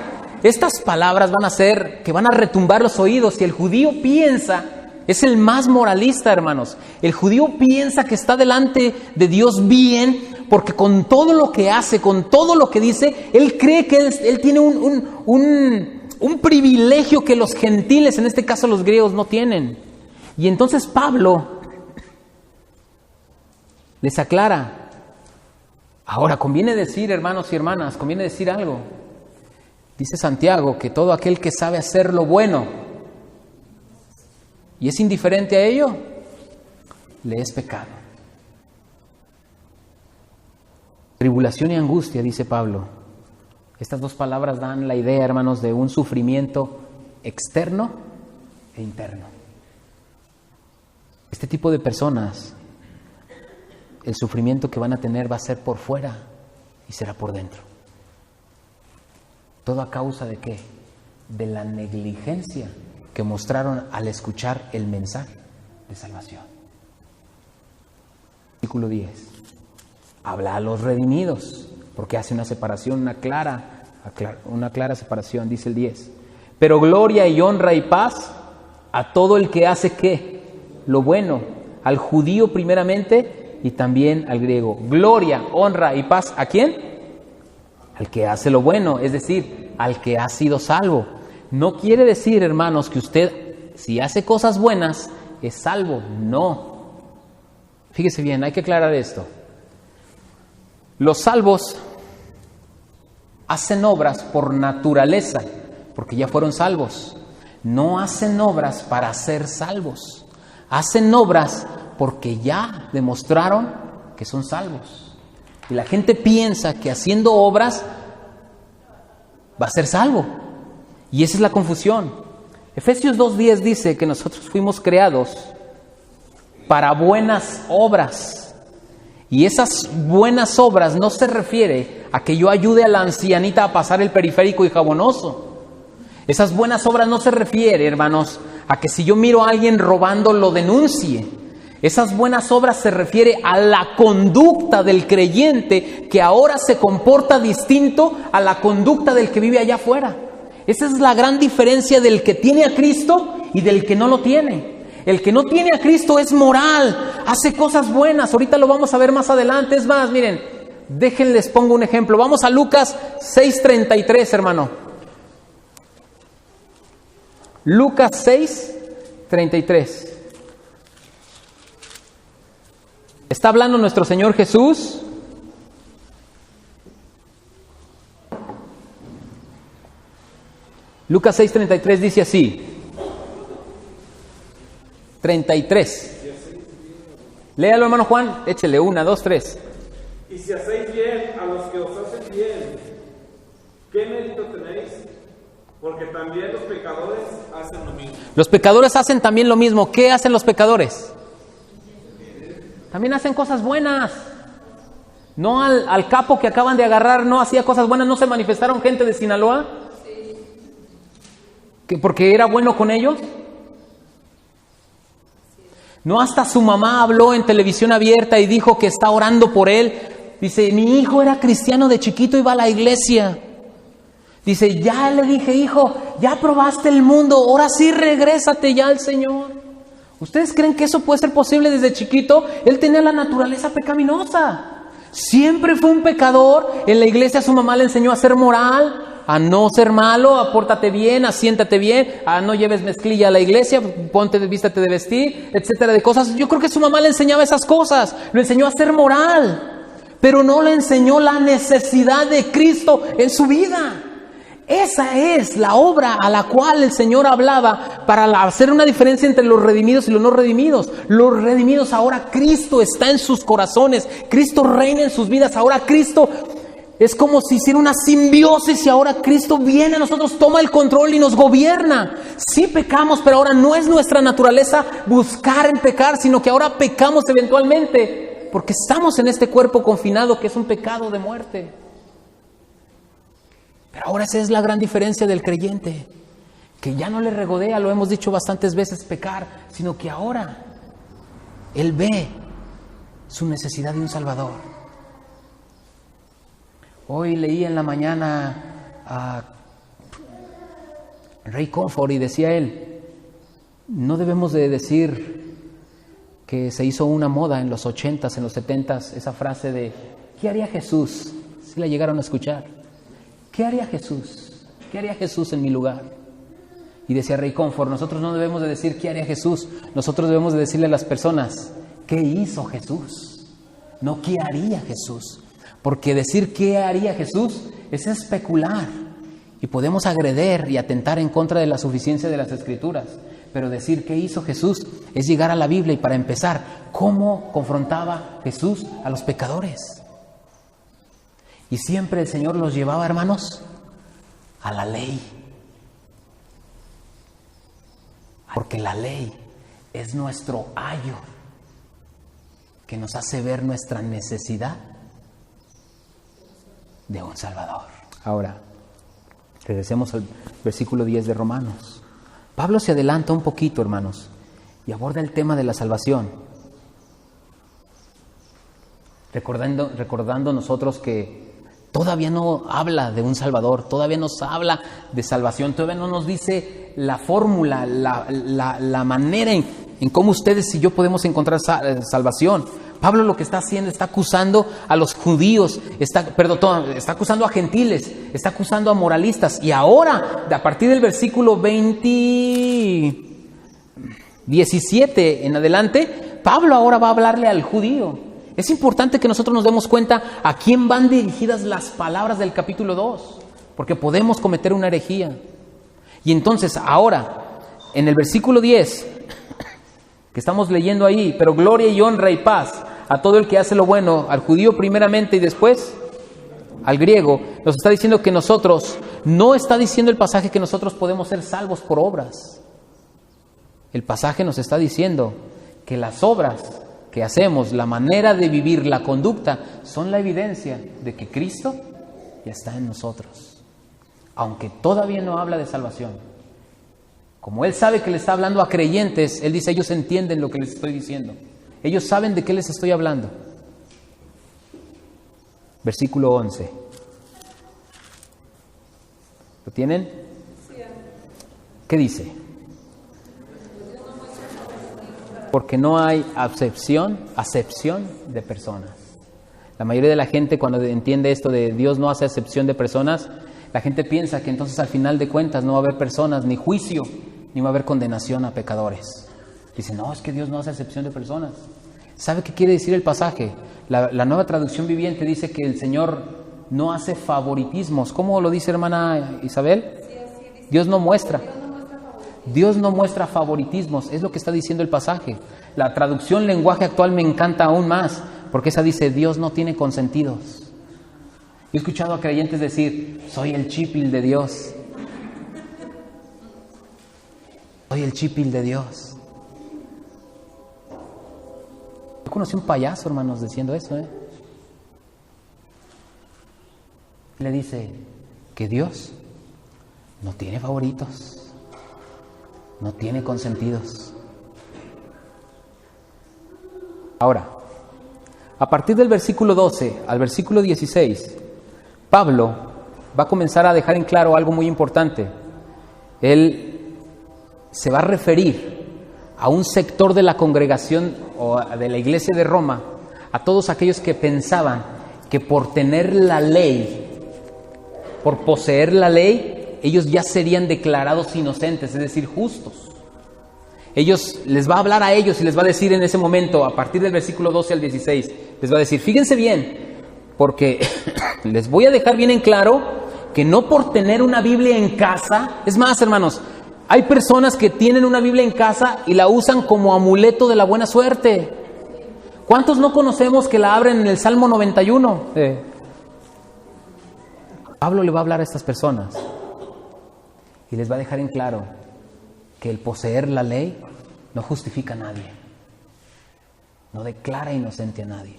estas palabras van a hacer que van a retumbar los oídos. Y el judío piensa, es el más moralista, hermanos. El judío piensa que está delante de Dios bien, porque con todo lo que hace, con todo lo que dice, él cree que él tiene un privilegio que los gentiles, en este caso los griegos, no tienen. Y entonces Pablo les aclara. Ahora, conviene decir, hermanos y hermanas, conviene decir algo. Dice Santiago que todo aquel que sabe hacer lo bueno y es indiferente a ello, le es pecado. Tribulación y angustia, dice Pablo. Estas 2 palabras dan la idea, hermanos, de un sufrimiento externo e interno. Este tipo de personas, el sufrimiento que van a tener va a ser por fuera y será por dentro. ¿Todo a causa de qué? De la negligencia que mostraron al escuchar el mensaje de salvación. Versículo 10. Habla a los redimidos, porque hace una separación, una clara separación, dice el 10. Pero gloria y honra y paz a todo el que hace ¿qué? Lo bueno, al judío primeramente y también al griego. Gloria, honra y paz, ¿a quién? Al que hace lo bueno, es decir, al que ha sido salvo. No quiere decir, hermanos, que usted, si hace cosas buenas, es salvo. No. Fíjese bien, hay que aclarar esto. Los salvos hacen obras por naturaleza, porque ya fueron salvos. No hacen obras para ser salvos. Hacen obras porque ya demostraron que son salvos. Y la gente piensa que haciendo obras va a ser salvo. Y esa es la confusión. Efesios 2:10 dice que nosotros fuimos creados para buenas obras. Y esas buenas obras no se refiere a que yo ayude a la ancianita a pasar el periférico y jabonoso. Esas buenas obras no se refiere, hermanos, a que si yo miro a alguien robando lo denuncie. Esas buenas obras se refiere a la conducta del creyente que ahora se comporta distinto a la conducta del que vive allá afuera. Esa es la gran diferencia del que tiene a Cristo y del que no lo tiene. El que no tiene a Cristo es moral, hace cosas buenas. Ahorita lo vamos a ver más adelante. Es más, miren, déjenles pongo un ejemplo. Vamos a Lucas 6:33, hermano. Lucas 6:33. Está hablando nuestro Señor Jesús. Lucas 6:33 dice así. 33. Léalo, hermano Juan. Échele 1, 2, 3.
Y si hacéis bien a los que os hacen bien, ¿qué mérito tenéis? Porque también los pecadores hacen lo mismo.
Los pecadores hacen también lo mismo. ¿Qué hacen los pecadores? También hacen cosas buenas. No al capo que acaban de agarrar no hacía cosas buenas. ¿No se manifestaron gente de Sinaloa? ¿Que porque era bueno con ellos? No, hasta su mamá habló en televisión abierta y dijo que está orando por él. Dice, mi hijo era cristiano de chiquito, iba a la iglesia. Dice, ya le dije, hijo, ya probaste el mundo, ahora sí regrésate ya al Señor. ¿Ustedes creen que eso puede ser posible desde chiquito? Él tenía la naturaleza pecaminosa. Siempre fue un pecador. En la iglesia su mamá le enseñó a ser moral, a no ser malo, a pórtate bien, a siéntate bien, a no lleves mezclilla a la iglesia, vístate de vestir, etcétera, de cosas. Yo creo que su mamá le enseñaba esas cosas, lo enseñó a ser moral, pero no le enseñó la necesidad de Cristo en su vida. Esa es la obra a la cual el Señor hablaba para hacer una diferencia entre los redimidos y los no redimidos. Los redimidos, ahora Cristo está en sus corazones, Cristo reina en sus vidas, ahora Cristo es como si hiciera una simbiosis y ahora Cristo viene a nosotros, toma el control y nos gobierna. Sí pecamos, pero ahora no es nuestra naturaleza buscar en pecar, sino que ahora pecamos eventualmente porque estamos en este cuerpo confinado que es un pecado de muerte. Pero ahora esa es la gran diferencia del creyente, que ya no le regodea, lo hemos dicho bastantes veces, pecar, sino que ahora él ve su necesidad de un Salvador. Hoy leí en la mañana a Ray Comfort y decía él, no debemos de decir que se hizo una moda en los 80s, en los 70s, esa frase de ¿qué haría Jesús? ¿Sí la llegaron a escuchar? ¿Qué haría Jesús? ¿Qué haría Jesús en mi lugar? Y decía Ray Comfort, nosotros no debemos de decir ¿qué haría Jesús? Nosotros debemos de decirle a las personas ¿qué hizo Jesús? No ¿qué haría Jesús? Porque decir ¿qué haría Jesús? Es especular y podemos agredir y atentar en contra de la suficiencia de las Escrituras. Pero decir ¿qué hizo Jesús? Es llegar a la Biblia y para empezar, ¿cómo confrontaba Jesús a los pecadores? Y siempre el Señor los llevaba, hermanos, a la ley. Porque la ley es nuestro ayo que nos hace ver nuestra necesidad de un Salvador. Ahora, regresemos al versículo 10 de Romanos. Pablo se adelanta un poquito, hermanos, y aborda el tema de la salvación. Recordando nosotros que todavía no habla de un Salvador, todavía nos habla de salvación, todavía no nos dice la fórmula, la manera en cómo ustedes y yo podemos encontrar salvación. Pablo lo que está haciendo, está acusando a los judíos, está acusando a gentiles, está acusando a moralistas. Y ahora, a partir del versículo 17 en adelante, Pablo ahora va a hablarle al judío. Es importante que nosotros nos demos cuenta a quién van dirigidas las palabras del capítulo 2, porque podemos cometer una herejía. Y entonces ahora, en el versículo 10, que estamos leyendo ahí, pero gloria y honra y paz a todo el que hace lo bueno, al judío primeramente y después al griego, nos está diciendo que nosotros, no está diciendo el pasaje que nosotros podemos ser salvos por obras. El pasaje nos está diciendo que las obras que hacemos, la manera de vivir, la conducta, son la evidencia de que Cristo ya está en nosotros. Aunque todavía no habla de salvación. Como Él sabe que le está hablando a creyentes, Él dice, ellos entienden lo que les estoy diciendo. Ellos saben de qué les estoy hablando. Versículo 11. ¿Lo tienen? ¿Qué dice? Porque no hay acepción de personas. La mayoría de la gente, cuando entiende esto de Dios no hace acepción de personas, la gente piensa que entonces al final de cuentas no va a haber personas, ni juicio, ni va a haber condenación a pecadores. Dice, no, es que Dios no hace acepción de personas. ¿Sabe qué quiere decir el pasaje? La Nueva Traducción Viviente dice que el Señor no hace favoritismos. ¿Cómo lo dice, hermana Isabel? Dios no muestra favoritismos, es lo que está diciendo el pasaje. La traducción lenguaje actual me encanta aún más, porque esa dice, Dios no tiene consentidos. Yo he escuchado a creyentes decir, soy el chipil de Dios. Soy el chipil de Dios. Yo conocí un payaso, hermanos, diciendo eso, Le dice que Dios no tiene favoritos. No tiene consentidos. Ahora, a partir del versículo 12 al versículo 16, Pablo va a comenzar a dejar en claro algo muy importante. Él se va a referir a un sector de la congregación o de la iglesia de Roma, a todos aquellos que pensaban que por tener la ley, por poseer la ley, ellos ya serían declarados inocentes, es decir, justos. Les va a hablar a ellos y les va a decir en ese momento, a partir del versículo 12 al 16, les va a decir, fíjense bien, porque les voy a dejar bien en claro que no por tener una Biblia en casa, es más, hermanos, hay personas que tienen una Biblia en casa y la usan como amuleto de la buena suerte. ¿Cuántos no conocemos que la abren en el Salmo 91? Pablo le va a hablar a estas personas y les va a dejar en claro que el poseer la ley no justifica a nadie, no declara inocente a nadie.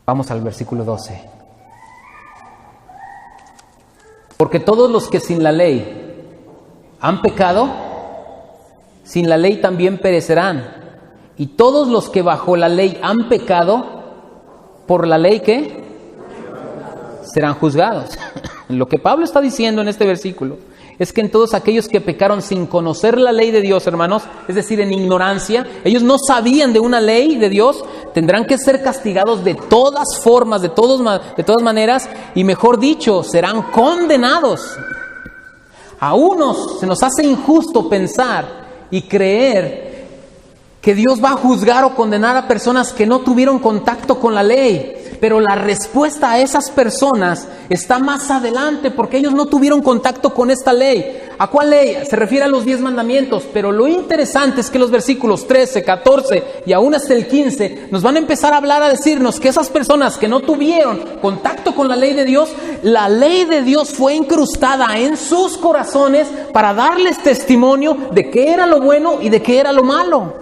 Vamos al versículo 12. Porque todos los que sin la ley han pecado, sin la ley también perecerán. Y todos los que bajo la ley han pecado, por la ley ¿qué? Serán juzgados. Lo que Pablo está diciendo en este versículo es que en todos aquellos que pecaron sin conocer la ley de Dios, hermanos, es decir, en ignorancia, ellos no sabían de una ley de Dios, tendrán que ser castigados de todas formas, de todas maneras, y mejor dicho, serán condenados. A unos se nos hace injusto pensar y creer que Dios va a juzgar o condenar a personas que no tuvieron contacto con la ley. Pero la respuesta a esas personas está más adelante, porque ellos no tuvieron contacto con esta ley. ¿A cuál ley? Se refiere a los 10 mandamientos, pero lo interesante es que los versículos 13, 14 y aún hasta el 15 nos van a empezar a hablar, a decirnos que esas personas que no tuvieron contacto con la ley de Dios, la ley de Dios fue incrustada en sus corazones para darles testimonio de qué era lo bueno y de qué era lo malo.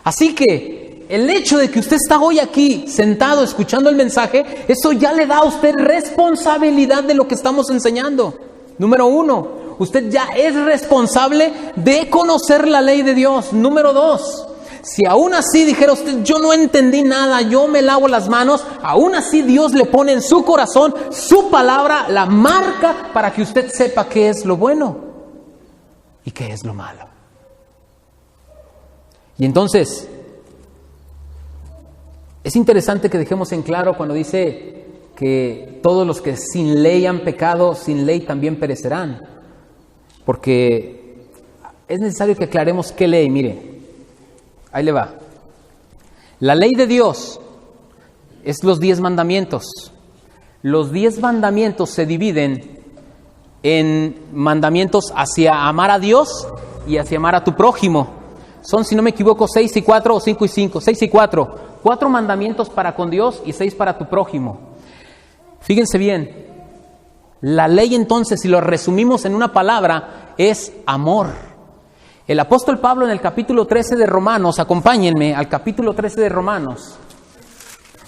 Así que el hecho de que usted está hoy aquí sentado escuchando el mensaje, eso ya le da a usted responsabilidad de lo que estamos enseñando. Número 1, usted ya es responsable de conocer la ley de Dios. Número 2, si aún así dijera usted, yo no entendí nada, yo me lavo las manos, aún así Dios le pone en su corazón su palabra, la marca para que usted sepa qué es lo bueno y qué es lo malo. Y entonces, es interesante que dejemos en claro cuando dice que todos los que sin ley han pecado, sin ley también perecerán. Porque es necesario que aclaremos qué ley. Mire, ahí le va. La ley de Dios es los 10 mandamientos. Los 10 mandamientos se dividen en mandamientos hacia amar a Dios y hacia amar a tu prójimo. Son, si no me equivoco, 6 y 4 o 5 y 5. 6 y 4. 4 mandamientos para con Dios y 6 para tu prójimo. Fíjense bien. La ley entonces, si lo resumimos en una palabra, es amor. El apóstol Pablo en el capítulo 13 de Romanos, acompáñenme al capítulo 13 de Romanos,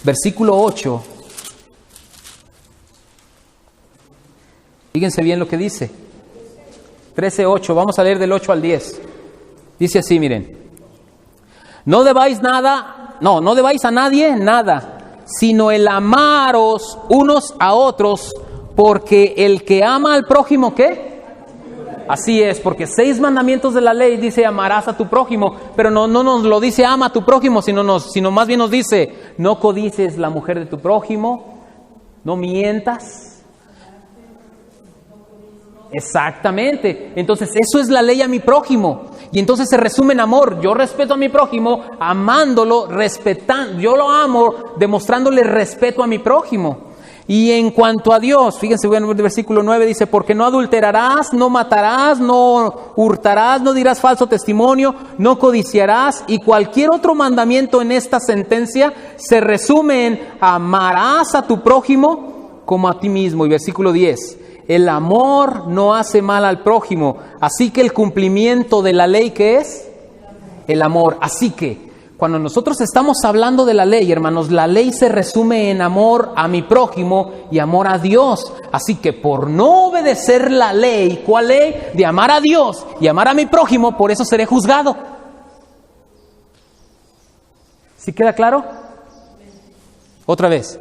versículo 8. Fíjense bien lo que dice. 13:8. Vamos a leer del 8 al 10. Dice así, miren. No debáis a nadie nada, sino el amaros unos a otros, porque el que ama al prójimo, ¿qué? Así es, porque 6 mandamientos de la ley dice amarás a tu prójimo, pero no nos lo dice ama a tu prójimo, sino más bien nos dice no codices la mujer de tu prójimo, no mientas. Exactamente, entonces eso es la ley a mi prójimo, y entonces se resume en amor. Yo respeto a mi prójimo, amándolo, respetando, yo lo amo, demostrándole respeto a mi prójimo. Y en cuanto a Dios, fíjense, en el versículo 9 dice, porque no adulterarás, no matarás, no hurtarás, no dirás falso testimonio, no codiciarás, y cualquier otro mandamiento en esta sentencia se resume en amarás a tu prójimo como a ti mismo. Y versículo 10, el amor no hace mal al prójimo, así que el cumplimiento de la ley, ¿qué es? El amor. Así que cuando nosotros estamos hablando de la ley, hermanos, la ley se resume en amor a mi prójimo y amor a Dios. Así que por no obedecer la ley, ¿cuál ley? De amar a Dios y amar a mi prójimo, por eso seré juzgado. ¿Sí queda claro? Otra vez.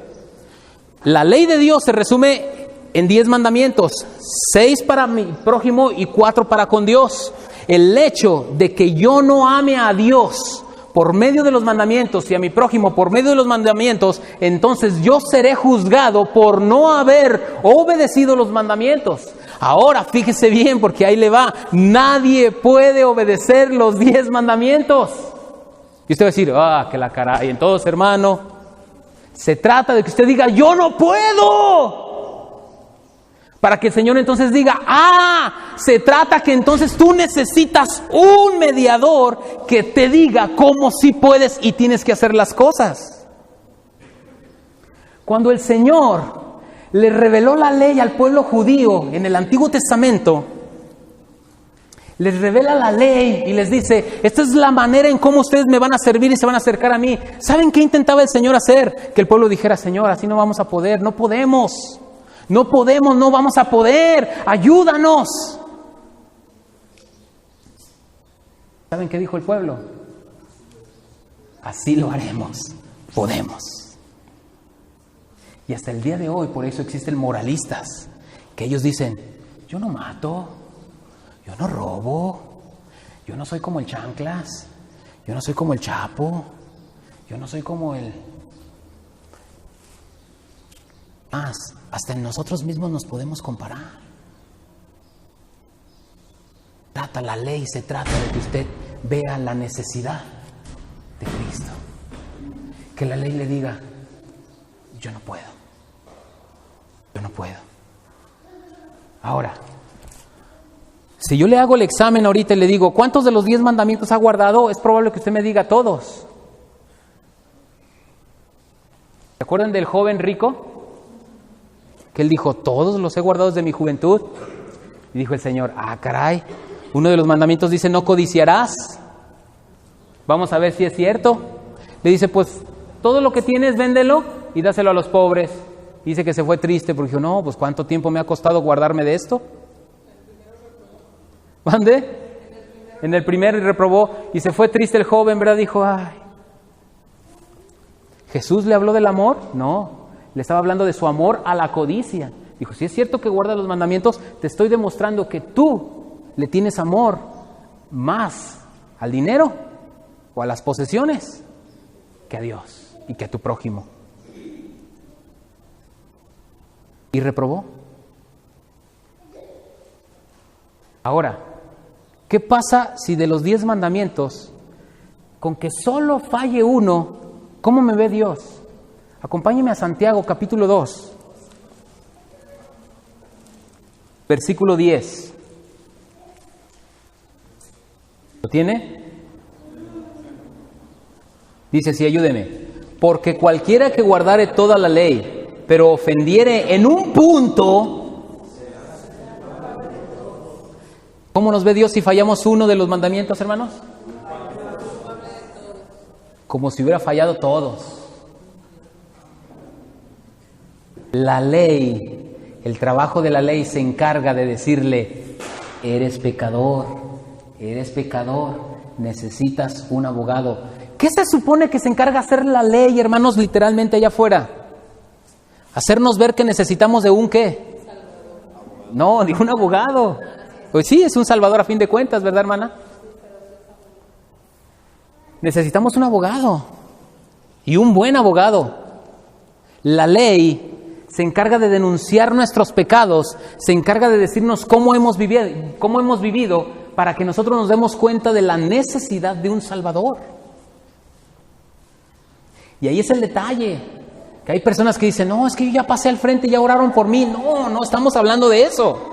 La ley de Dios se resume en 10 mandamientos, 6 para mi prójimo y 4 para con Dios. El hecho de que yo no ame a Dios por medio de los mandamientos y a mi prójimo por medio de los mandamientos, entonces yo seré juzgado por no haber obedecido los mandamientos. Ahora, fíjese bien, porque ahí le va, nadie puede obedecer los 10 mandamientos. Y usted va a decir, que la caray. Entonces, hermano, se trata de que usted diga, yo no puedo. Para que el Señor entonces diga, se trata que entonces tú necesitas un mediador que te diga cómo sí puedes y tienes que hacer las cosas. Cuando el Señor le reveló la ley al pueblo judío en el Antiguo Testamento, les revela la ley y les dice, esta es la manera en cómo ustedes me van a servir y se van a acercar a mí. ¿Saben qué intentaba el Señor hacer? Que el pueblo dijera, Señor, así no vamos a poder, no podemos. No podemos, no vamos a poder, ayúdanos. ¿Saben qué dijo el pueblo? Así lo haremos, podemos. Y hasta el día de hoy, por eso existen moralistas, que ellos dicen, yo no mato, yo no robo, yo no soy como el Chanclas, yo no soy como el Chapo, yo no soy como el... Hasta en nosotros mismos nos podemos comparar. La ley se trata de que usted vea la necesidad de Cristo. Que la ley le diga, yo no puedo. Ahora, si yo le hago el examen ahorita y le digo, ¿cuántos de los 10 mandamientos ha guardado? Es probable que usted me diga todos. ¿Se acuerdan del joven rico? Que él dijo, todos los he guardado desde mi juventud. Y dijo el Señor, caray, uno de los mandamientos dice, no codiciarás. Vamos a ver si es cierto. Le dice, pues, todo lo que tienes, véndelo y dáselo a los pobres. Dice que se fue triste porque dijo, no, pues, ¿cuánto tiempo me ha costado guardarme de esto? ¿Mande? En el primero reprobó y se fue triste el joven, ¿verdad? Dijo, ¿Jesús le habló del amor? No. Le estaba hablando de su amor a la codicia. Dijo, si es cierto que guarda los mandamientos, te estoy demostrando que tú le tienes amor más al dinero o a las posesiones que a Dios y que a tu prójimo. Y reprobó. Ahora, ¿qué pasa si de los 10 mandamientos, con que solo falle uno, cómo me ve Dios? Acompáñeme a Santiago capítulo 2, versículo 10. ¿Lo tiene? Dice así, ayúdeme. Porque cualquiera que guardare toda la ley, pero ofendiere en un punto, ¿cómo nos ve Dios si fallamos uno de los mandamientos, hermanos? Como si hubiera fallado todos. La ley, el trabajo de la ley se encarga de decirle, eres pecador, necesitas un abogado. ¿Qué se supone que se encarga de hacer la ley, hermanos, literalmente allá afuera? Hacernos ver que necesitamos de un ¿qué? No, de un abogado. Pues sí, es un salvador a fin de cuentas, ¿verdad, hermana? Necesitamos un abogado. Y un buen abogado. La ley se encarga de denunciar nuestros pecados, se encarga de decirnos cómo hemos vivido para que nosotros nos demos cuenta de la necesidad de un salvador. Y ahí es el detalle, que hay personas que dicen, no, es que yo ya pasé al frente y ya oraron por mí. No, no estamos hablando de eso.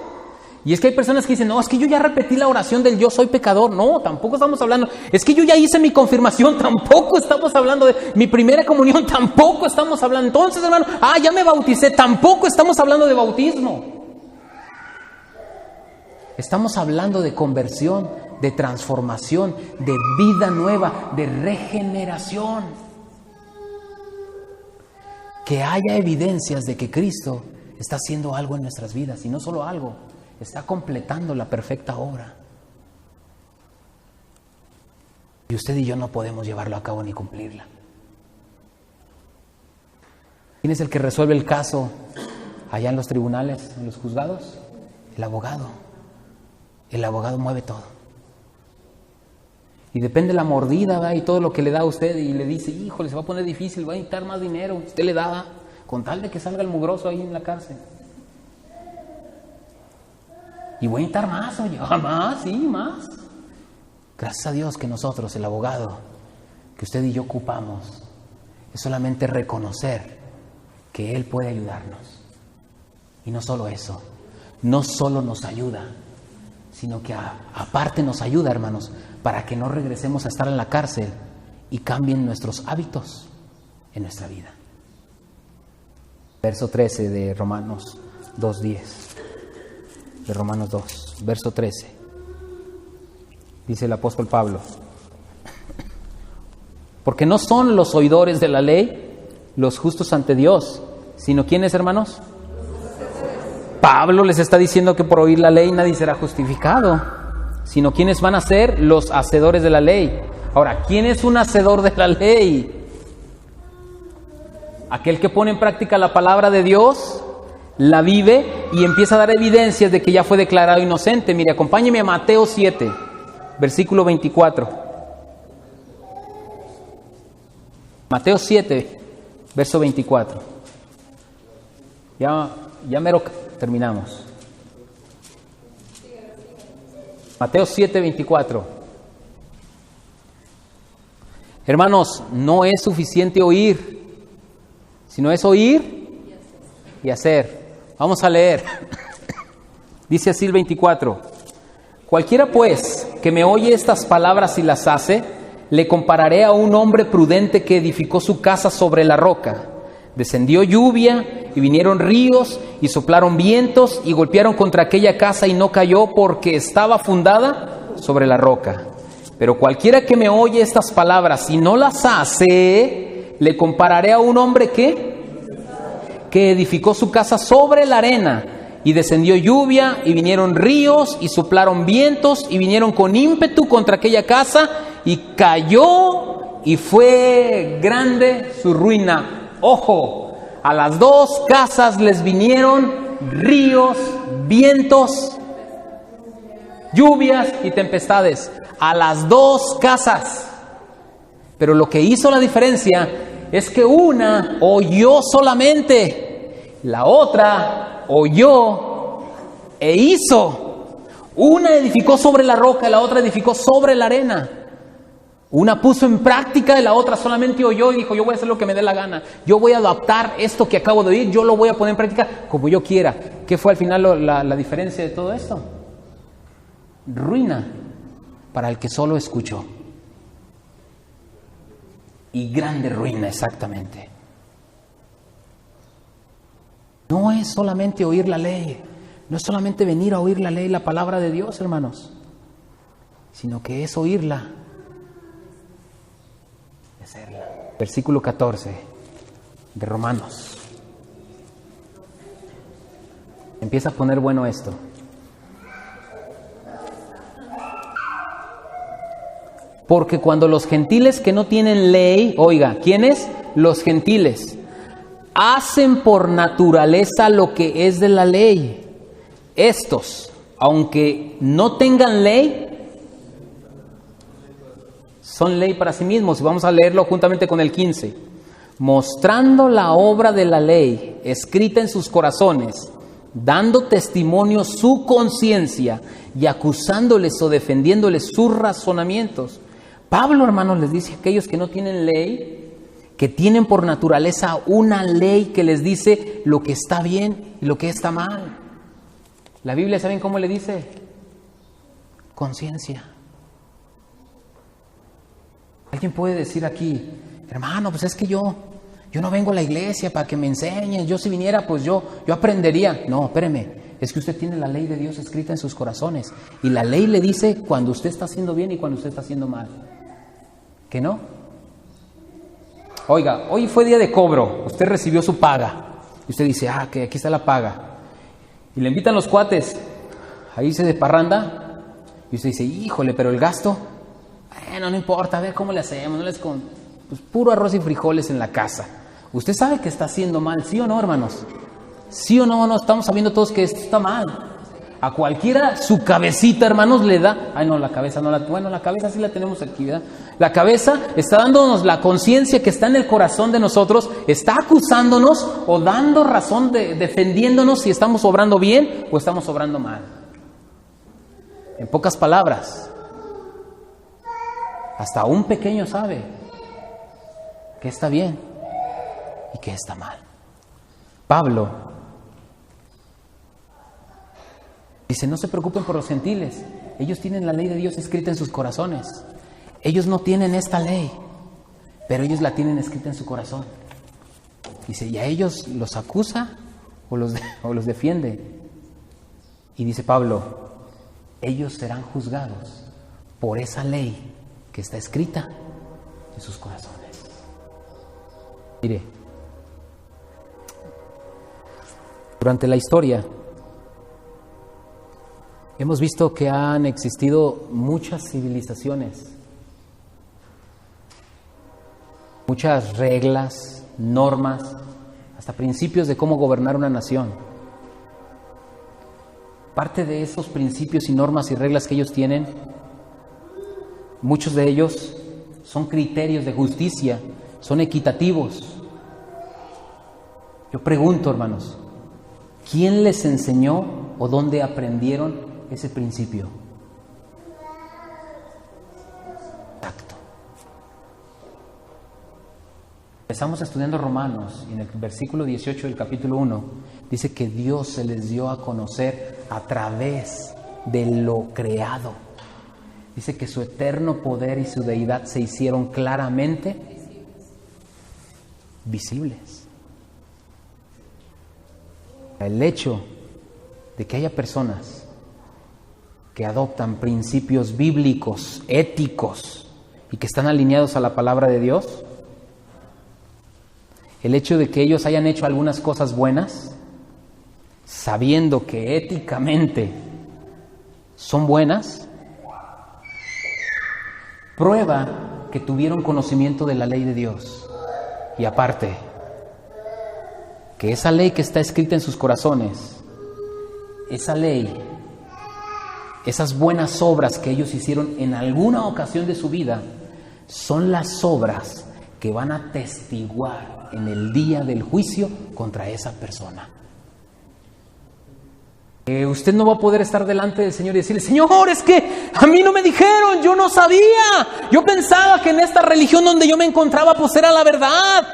Y es que hay personas que dicen, no, es que yo ya repetí la oración del yo soy pecador. No, tampoco estamos hablando. Es que yo ya hice mi confirmación. Tampoco estamos hablando de mi primera comunión. Tampoco estamos hablando. Entonces, hermano, ya me bauticé. Tampoco estamos hablando de bautismo. Estamos hablando de conversión, de transformación, de vida nueva, de regeneración. Que haya evidencias de que Cristo está haciendo algo en nuestras vidas. Y no solo algo, está completando la perfecta obra. Y usted y yo no podemos llevarlo a cabo ni cumplirla. ¿Quién es el que resuelve el caso allá en los tribunales, en los juzgados? El abogado. El abogado mueve todo. Y depende de la mordida, ¿verdad? Y todo lo que le da a usted y le dice, híjole, se va a poner difícil, va a necesitar más dinero. Usted le da, con tal de que salga el mugroso ahí en la cárcel. Y voy a necesitar más, oye, más, sí, más. Gracias a Dios que nosotros, el abogado, que usted y yo ocupamos, es solamente reconocer que Él puede ayudarnos. Y no solo eso, no solo nos ayuda, sino que aparte nos ayuda, hermanos, para que no regresemos a estar en la cárcel y cambien nuestros hábitos en nuestra vida. Verso 13 de Romanos 2:10. De Romanos 2, verso 13. Dice el apóstol Pablo: porque no son los oidores de la ley los justos ante Dios, sino ¿quiénes, hermanos? Pablo les está diciendo que por oír la ley nadie será justificado, sino ¿quiénes van a ser? Los hacedores de la ley. Ahora, ¿quién es un hacedor de la ley? Aquel que pone en práctica la palabra de Dios, la vive y empieza a dar evidencias de que ya fue declarado inocente. Mire, acompáñeme a Mateo 7, versículo 24. Mateo 7, verso 24. Ya mero terminamos. Mateo 7, 24. Hermanos, no es suficiente oír, sino es oír y hacer. Vamos a leer. Dice así el 24. Cualquiera pues que me oye estas palabras y las hace, le compararé a un hombre prudente que edificó su casa sobre la roca. Descendió lluvia y vinieron ríos y soplaron vientos y golpearon contra aquella casa y no cayó porque estaba fundada sobre la roca. Pero cualquiera que me oye estas palabras y no las hace, le compararé a un hombre que edificó su casa sobre la arena, y descendió lluvia y vinieron ríos y soplaron vientos y vinieron con ímpetu contra aquella casa y cayó y fue grande su ruina. Ojo, a las dos casas les vinieron ríos, vientos, lluvias y tempestades. A las dos casas. Pero lo que hizo la diferencia es que una oyó solamente, la otra oyó e hizo. Una edificó sobre la roca y la otra edificó sobre la arena. Una puso en práctica y la otra solamente oyó y dijo, yo voy a hacer lo que me dé la gana. Yo voy a adaptar esto que acabo de oír, yo lo voy a poner en práctica como yo quiera. ¿Qué fue al final la diferencia de todo esto? Ruina para el que solo escuchó. Y grande ruina, exactamente. No es solamente oír la ley, no es solamente venir a oír la ley, la palabra de Dios, hermanos, sino que es oírla y hacerla. Versículo 14 de Romanos. Empieza a poner bueno esto. Porque cuando los gentiles que no tienen ley, oiga, ¿quiénes? Los gentiles, hacen por naturaleza lo que es de la ley. Estos, aunque no tengan ley, son ley para sí mismos. Y vamos a leerlo juntamente con el 15. Mostrando la obra de la ley escrita en sus corazones, dando testimonio su conciencia y acusándoles o defendiéndoles sus razonamientos. Pablo, hermanos, les dice a aquellos que no tienen ley, que tienen por naturaleza una ley que les dice lo que está bien y lo que está mal. La Biblia, ¿saben cómo le dice? Conciencia. Alguien puede decir aquí, hermano, pues es que yo no vengo a la iglesia para que me enseñen. Yo si viniera, pues yo aprendería. No, espéreme. Es que usted tiene la ley de Dios escrita en sus corazones. Y la ley le dice cuando usted está haciendo bien y cuando usted está haciendo mal. ¿Que no? Oiga, hoy fue día de cobro. Usted recibió su paga. Y usted dice, que aquí está la paga. Y le invitan los cuates a irse de parranda. Y usted dice, híjole, pero el gasto. No importa, a ver cómo le hacemos. No les con pues, puro arroz y frijoles en la casa. Usted sabe que está haciendo mal, ¿sí o no, hermanos? ¿Sí o no? No estamos sabiendo todos que esto está mal. A cualquiera su cabecita, hermanos, le da. Ay, no, la cabeza no la... Bueno, la cabeza sí la tenemos aquí, ¿verdad? La cabeza está dándonos la conciencia que está en el corazón de nosotros, está acusándonos o dando razón, defendiéndonos si estamos obrando bien o estamos obrando mal. En pocas palabras, hasta un pequeño sabe que está bien y que está mal. Pablo dice, no se preocupen por los gentiles. Ellos tienen la ley de Dios escrita en sus corazones. Ellos no tienen esta ley, pero ellos la tienen escrita en su corazón. Dice, y a ellos los acusa o los defiende. Y dice Pablo, ellos serán juzgados por esa ley que está escrita en sus corazones. Mire, durante la historia hemos visto que han existido muchas civilizaciones, muchas reglas, normas, hasta principios de cómo gobernar una nación. Parte de esos principios y normas y reglas que ellos tienen, muchos de ellos son criterios de justicia, son equitativos. Yo pregunto, hermanos, ¿quién les enseñó o dónde aprendieron ese principio? Exacto. Empezamos estudiando Romanos y en el versículo 18 del capítulo 1 dice que Dios se les dio a conocer a través de lo creado. Dice que su eterno poder y su deidad se hicieron claramente visibles. El hecho de que haya personas que adoptan principios bíblicos, éticos y que están alineados a la palabra de Dios, el hecho de que ellos hayan hecho algunas cosas buenas, sabiendo que éticamente son buenas, prueba que tuvieron conocimiento de la ley de Dios. Y aparte, que esa ley que está escrita en sus corazones, esa ley, esas buenas obras que ellos hicieron en alguna ocasión de su vida, son las obras que van a testiguar en el día del juicio contra esa persona. Usted no va a poder estar delante del Señor y decirle, Señor, es que a mí no me dijeron, yo no sabía, yo pensaba que en esta religión donde yo me encontraba pues era la verdad.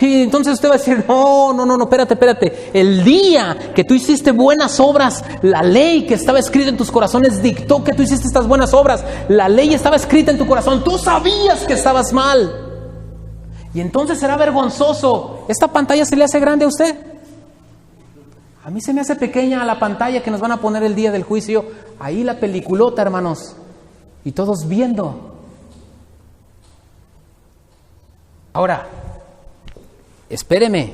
Y entonces usted va a decir, no, espérate. El día que tú hiciste buenas obras, la ley que estaba escrita en tus corazones dictó que tú hiciste estas buenas obras. La ley estaba escrita en tu corazón, tú sabías que estabas mal. Y entonces será vergonzoso. ¿Esta pantalla se le hace grande a usted? A mí se me hace pequeña la pantalla que nos van a poner el día del juicio. Ahí la peliculota, hermanos. Y todos viendo. Ahora, espéreme.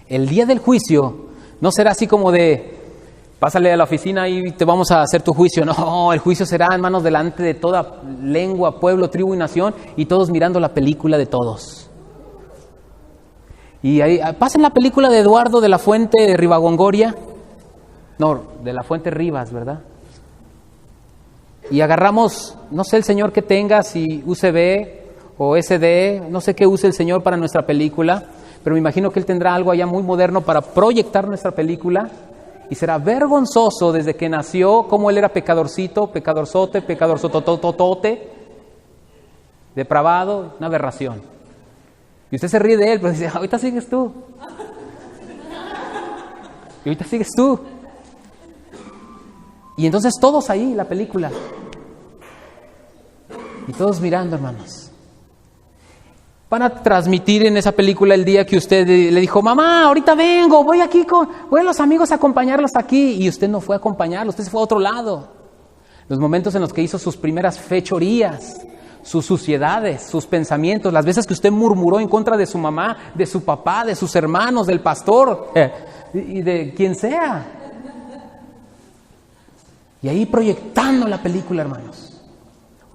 El día del juicio no será así como de Pásale a la oficina y te vamos a hacer tu juicio. No, el juicio será, hermanos, delante de toda lengua, pueblo, tribu y nación, y todos mirando la película de todos. Y ahí, pasen la película de Eduardo de la Fuente de Ribagongoria. No, de la Fuente Rivas, ¿verdad? Y agarramos, no sé el señor que tenga, si USB o SD, no sé qué use el señor para nuestra película, pero me imagino que él tendrá algo allá muy moderno para proyectar nuestra película. Y será vergonzoso desde que nació, cómo él era pecadorcito, pecadorzote, pecadorzotototote, depravado, una aberración. Y usted se ríe de él, pero dice, ahorita sigues tú. Y ahorita sigues tú. Y entonces todos ahí, la película. Y todos mirando, hermanos. Van a transmitir en esa película el día que usted le dijo, mamá, ahorita vengo, voy a los amigos a acompañarlos aquí. Y usted no fue a acompañarlos, usted se fue a otro lado. Los momentos en los que hizo sus primeras fechorías, sus suciedades, sus pensamientos, las veces que usted murmuró en contra de su mamá, de su papá, de sus hermanos, del pastor y de quien sea. Y ahí proyectando la película, hermanos.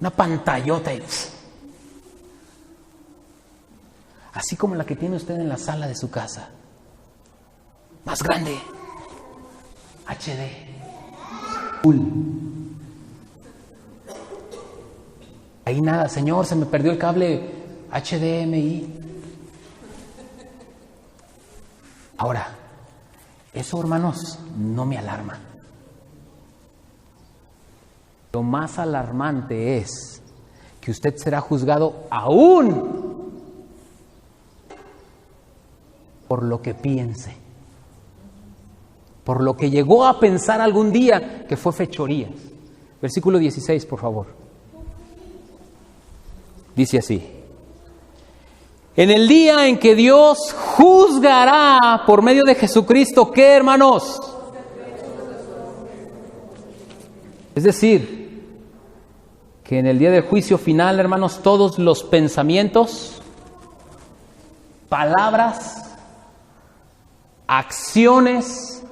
Una pantallota y... así como la que tiene usted en la sala de su casa. Más grande. HD. Full. Ahí nada, señor, se me perdió el cable HDMI. Ahora, eso, hermanos, no me alarma. Lo más alarmante es que usted será juzgado aún por lo que piense, por lo que llegó a pensar algún día que fue fechorías. Versículo 16, por favor. Dice así: en el día en que Dios juzgará por medio de Jesucristo, ¿qué, hermanos? Es decir, que en el día del juicio final, hermanos, todos los pensamientos, palabras, acciones,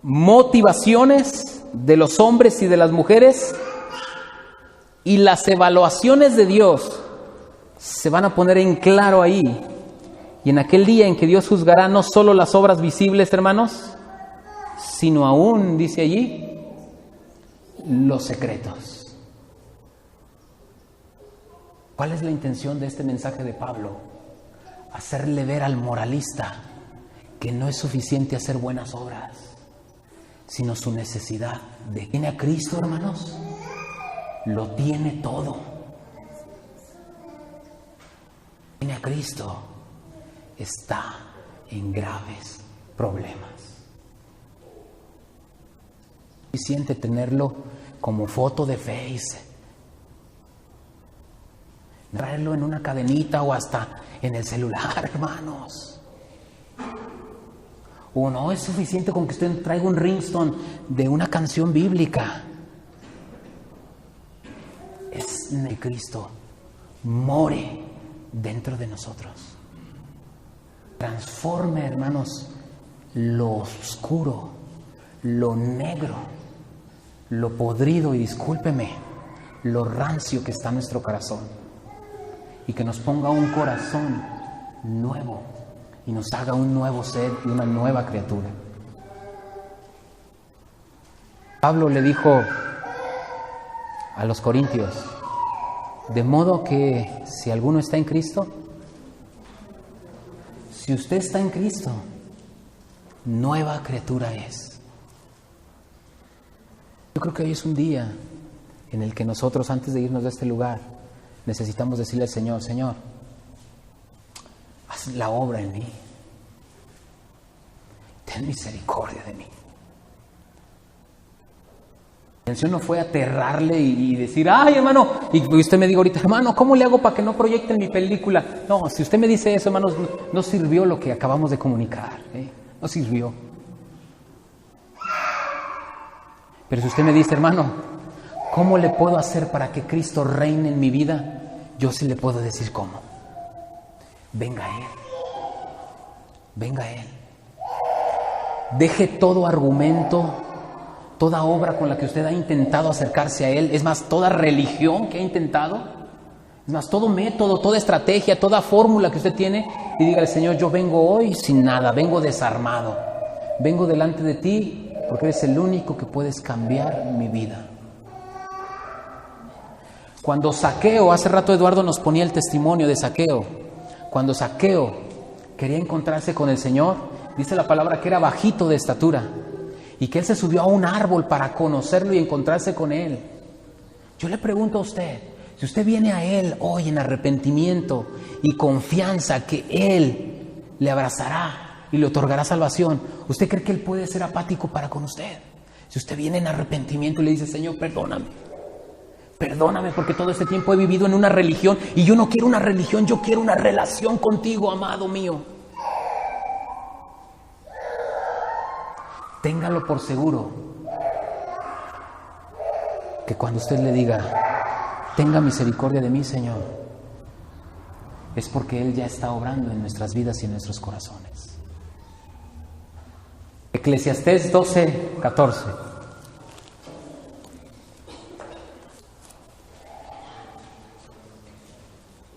motivaciones de los hombres y de las mujeres y las evaluaciones de Dios se van a poner en claro ahí. Y en aquel día en que Dios juzgará no solo las obras visibles, hermanos, sino aún, dice allí, los secretos. ¿Cuál es la intención de este mensaje de Pablo? Hacerle ver al moralista que no es suficiente hacer buenas obras, sino su necesidad de... ¿Tiene a Cristo, hermanos? Lo tiene todo. Tiene a Cristo, está en graves problemas. Es suficiente tenerlo como foto de Face, traerlo en una cadenita o hasta en el celular, hermanos. O no es suficiente con que usted traiga un ringtone de una canción bíblica. Es que Cristo more dentro de nosotros. Transforme, hermanos, lo oscuro, lo negro, lo podrido y, discúlpeme, lo rancio que está en nuestro corazón. Y que nos ponga un corazón nuevo y nos haga un nuevo ser y una nueva criatura. Pablo le dijo a los corintios: de modo que si alguno está en Cristo, si usted está en Cristo, nueva criatura es. Yo creo que hoy es un día en el que nosotros, antes de irnos de este lugar, necesitamos decirle al Señor: Señor, haz la obra en mí. Ten misericordia de mí. La intención no fue aterrarle y decir: ay, hermano, y usted me diga ahorita: hermano, ¿cómo le hago para que no proyecten mi película? No, si usted me dice eso, hermanos, no sirvió lo que acabamos de comunicar, no sirvió. Pero si usted me dice: hermano, ¿cómo le puedo hacer para que Cristo reine en mi vida? Yo sí le puedo decir cómo. Venga a Él. Venga a Él. Deje todo argumento toda obra con la que usted ha intentado acercarse a Él, es más, toda religión que ha intentado, es más, todo método, toda estrategia, toda fórmula que usted tiene, y dígale: Señor, yo vengo hoy sin nada, vengo desarmado, vengo delante de ti porque eres el único que puedes cambiar mi vida. Cuando Zaqueo, hace rato Eduardo nos ponía el testimonio de Zaqueo, cuando Zaqueo quería encontrarse con el Señor, dice la palabra que era bajito de estatura y que él se subió a un árbol para conocerlo y encontrarse con Él. Yo le pregunto a usted, si usted viene a Él hoy en arrepentimiento y confianza que Él le abrazará y le otorgará salvación, ¿usted cree que Él puede ser apático para con usted? Si usted viene en arrepentimiento y le dice: Señor, perdóname porque todo este tiempo he vivido en una religión y yo no quiero una religión, yo quiero una relación contigo, amado mío. Téngalo por seguro que cuando usted le diga: tenga misericordia de mí, Señor, es porque Él ya está obrando en nuestras vidas y en nuestros corazones. Eclesiastés 12:14.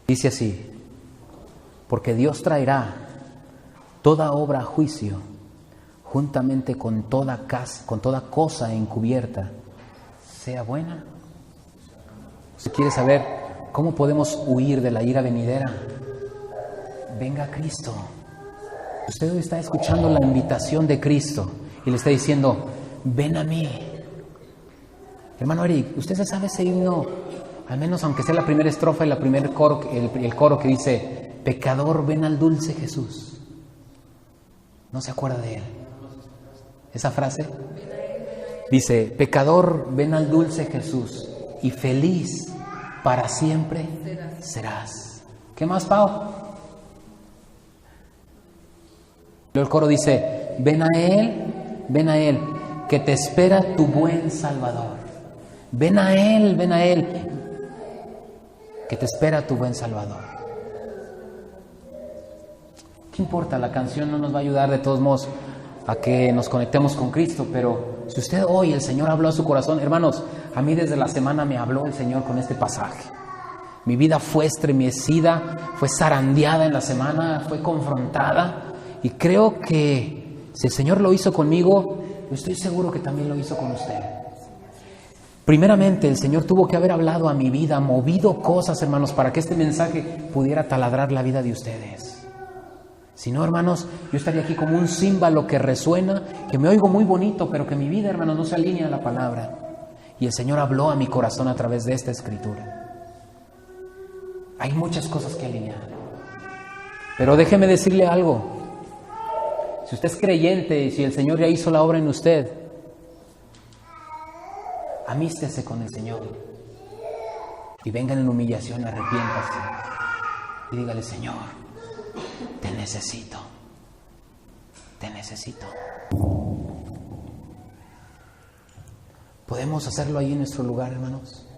Dice así: porque Dios traerá toda obra a juicio, juntamente con toda cosa encubierta, sea buena. Si quiere saber cómo podemos huir de la ira venidera, venga a Cristo. Usted hoy está escuchando la invitación de Cristo y le está diciendo: ven a mí. Hermano Eric, ¿usted se sabe ese himno? Al menos aunque sea la primera estrofa y la primer coro, el coro que dice: pecador, ven al dulce Jesús. ¿No se acuerda de él? Esa frase dice: pecador, ven al dulce Jesús y feliz para siempre serás. ¿Qué más, Pau? Luego el coro dice: ven a Él, que te espera tu buen Salvador. Ven a Él, que te espera tu buen Salvador. ¿Qué importa? La canción no nos va a ayudar de todos modos a que nos conectemos con Cristo, pero si usted hoy el Señor habló a su corazón, hermanos, a mí desde la semana me habló el Señor con este pasaje. Mi vida fue estremecida, fue zarandeada en la semana, fue confrontada, y creo que si el Señor lo hizo conmigo, yo estoy seguro que también lo hizo con usted. Primeramente, el Señor tuvo que haber hablado a mi vida, movido cosas, hermanos, para que este mensaje pudiera taladrar la vida de ustedes. Si no, hermanos, yo estaría aquí como un címbalo que resuena, que me oigo muy bonito, pero que mi vida, hermanos, no se alinea a la palabra. Y el Señor habló a mi corazón a través de esta escritura. Hay muchas cosas que alinear. Pero déjeme decirle algo. Si usted es creyente y si el Señor ya hizo la obra en usted, amístese con el Señor y vengan en humillación, arrepiéntase y dígale: Señor, te necesito, te necesito. ¿Podemos hacerlo ahí en nuestro lugar, hermanos?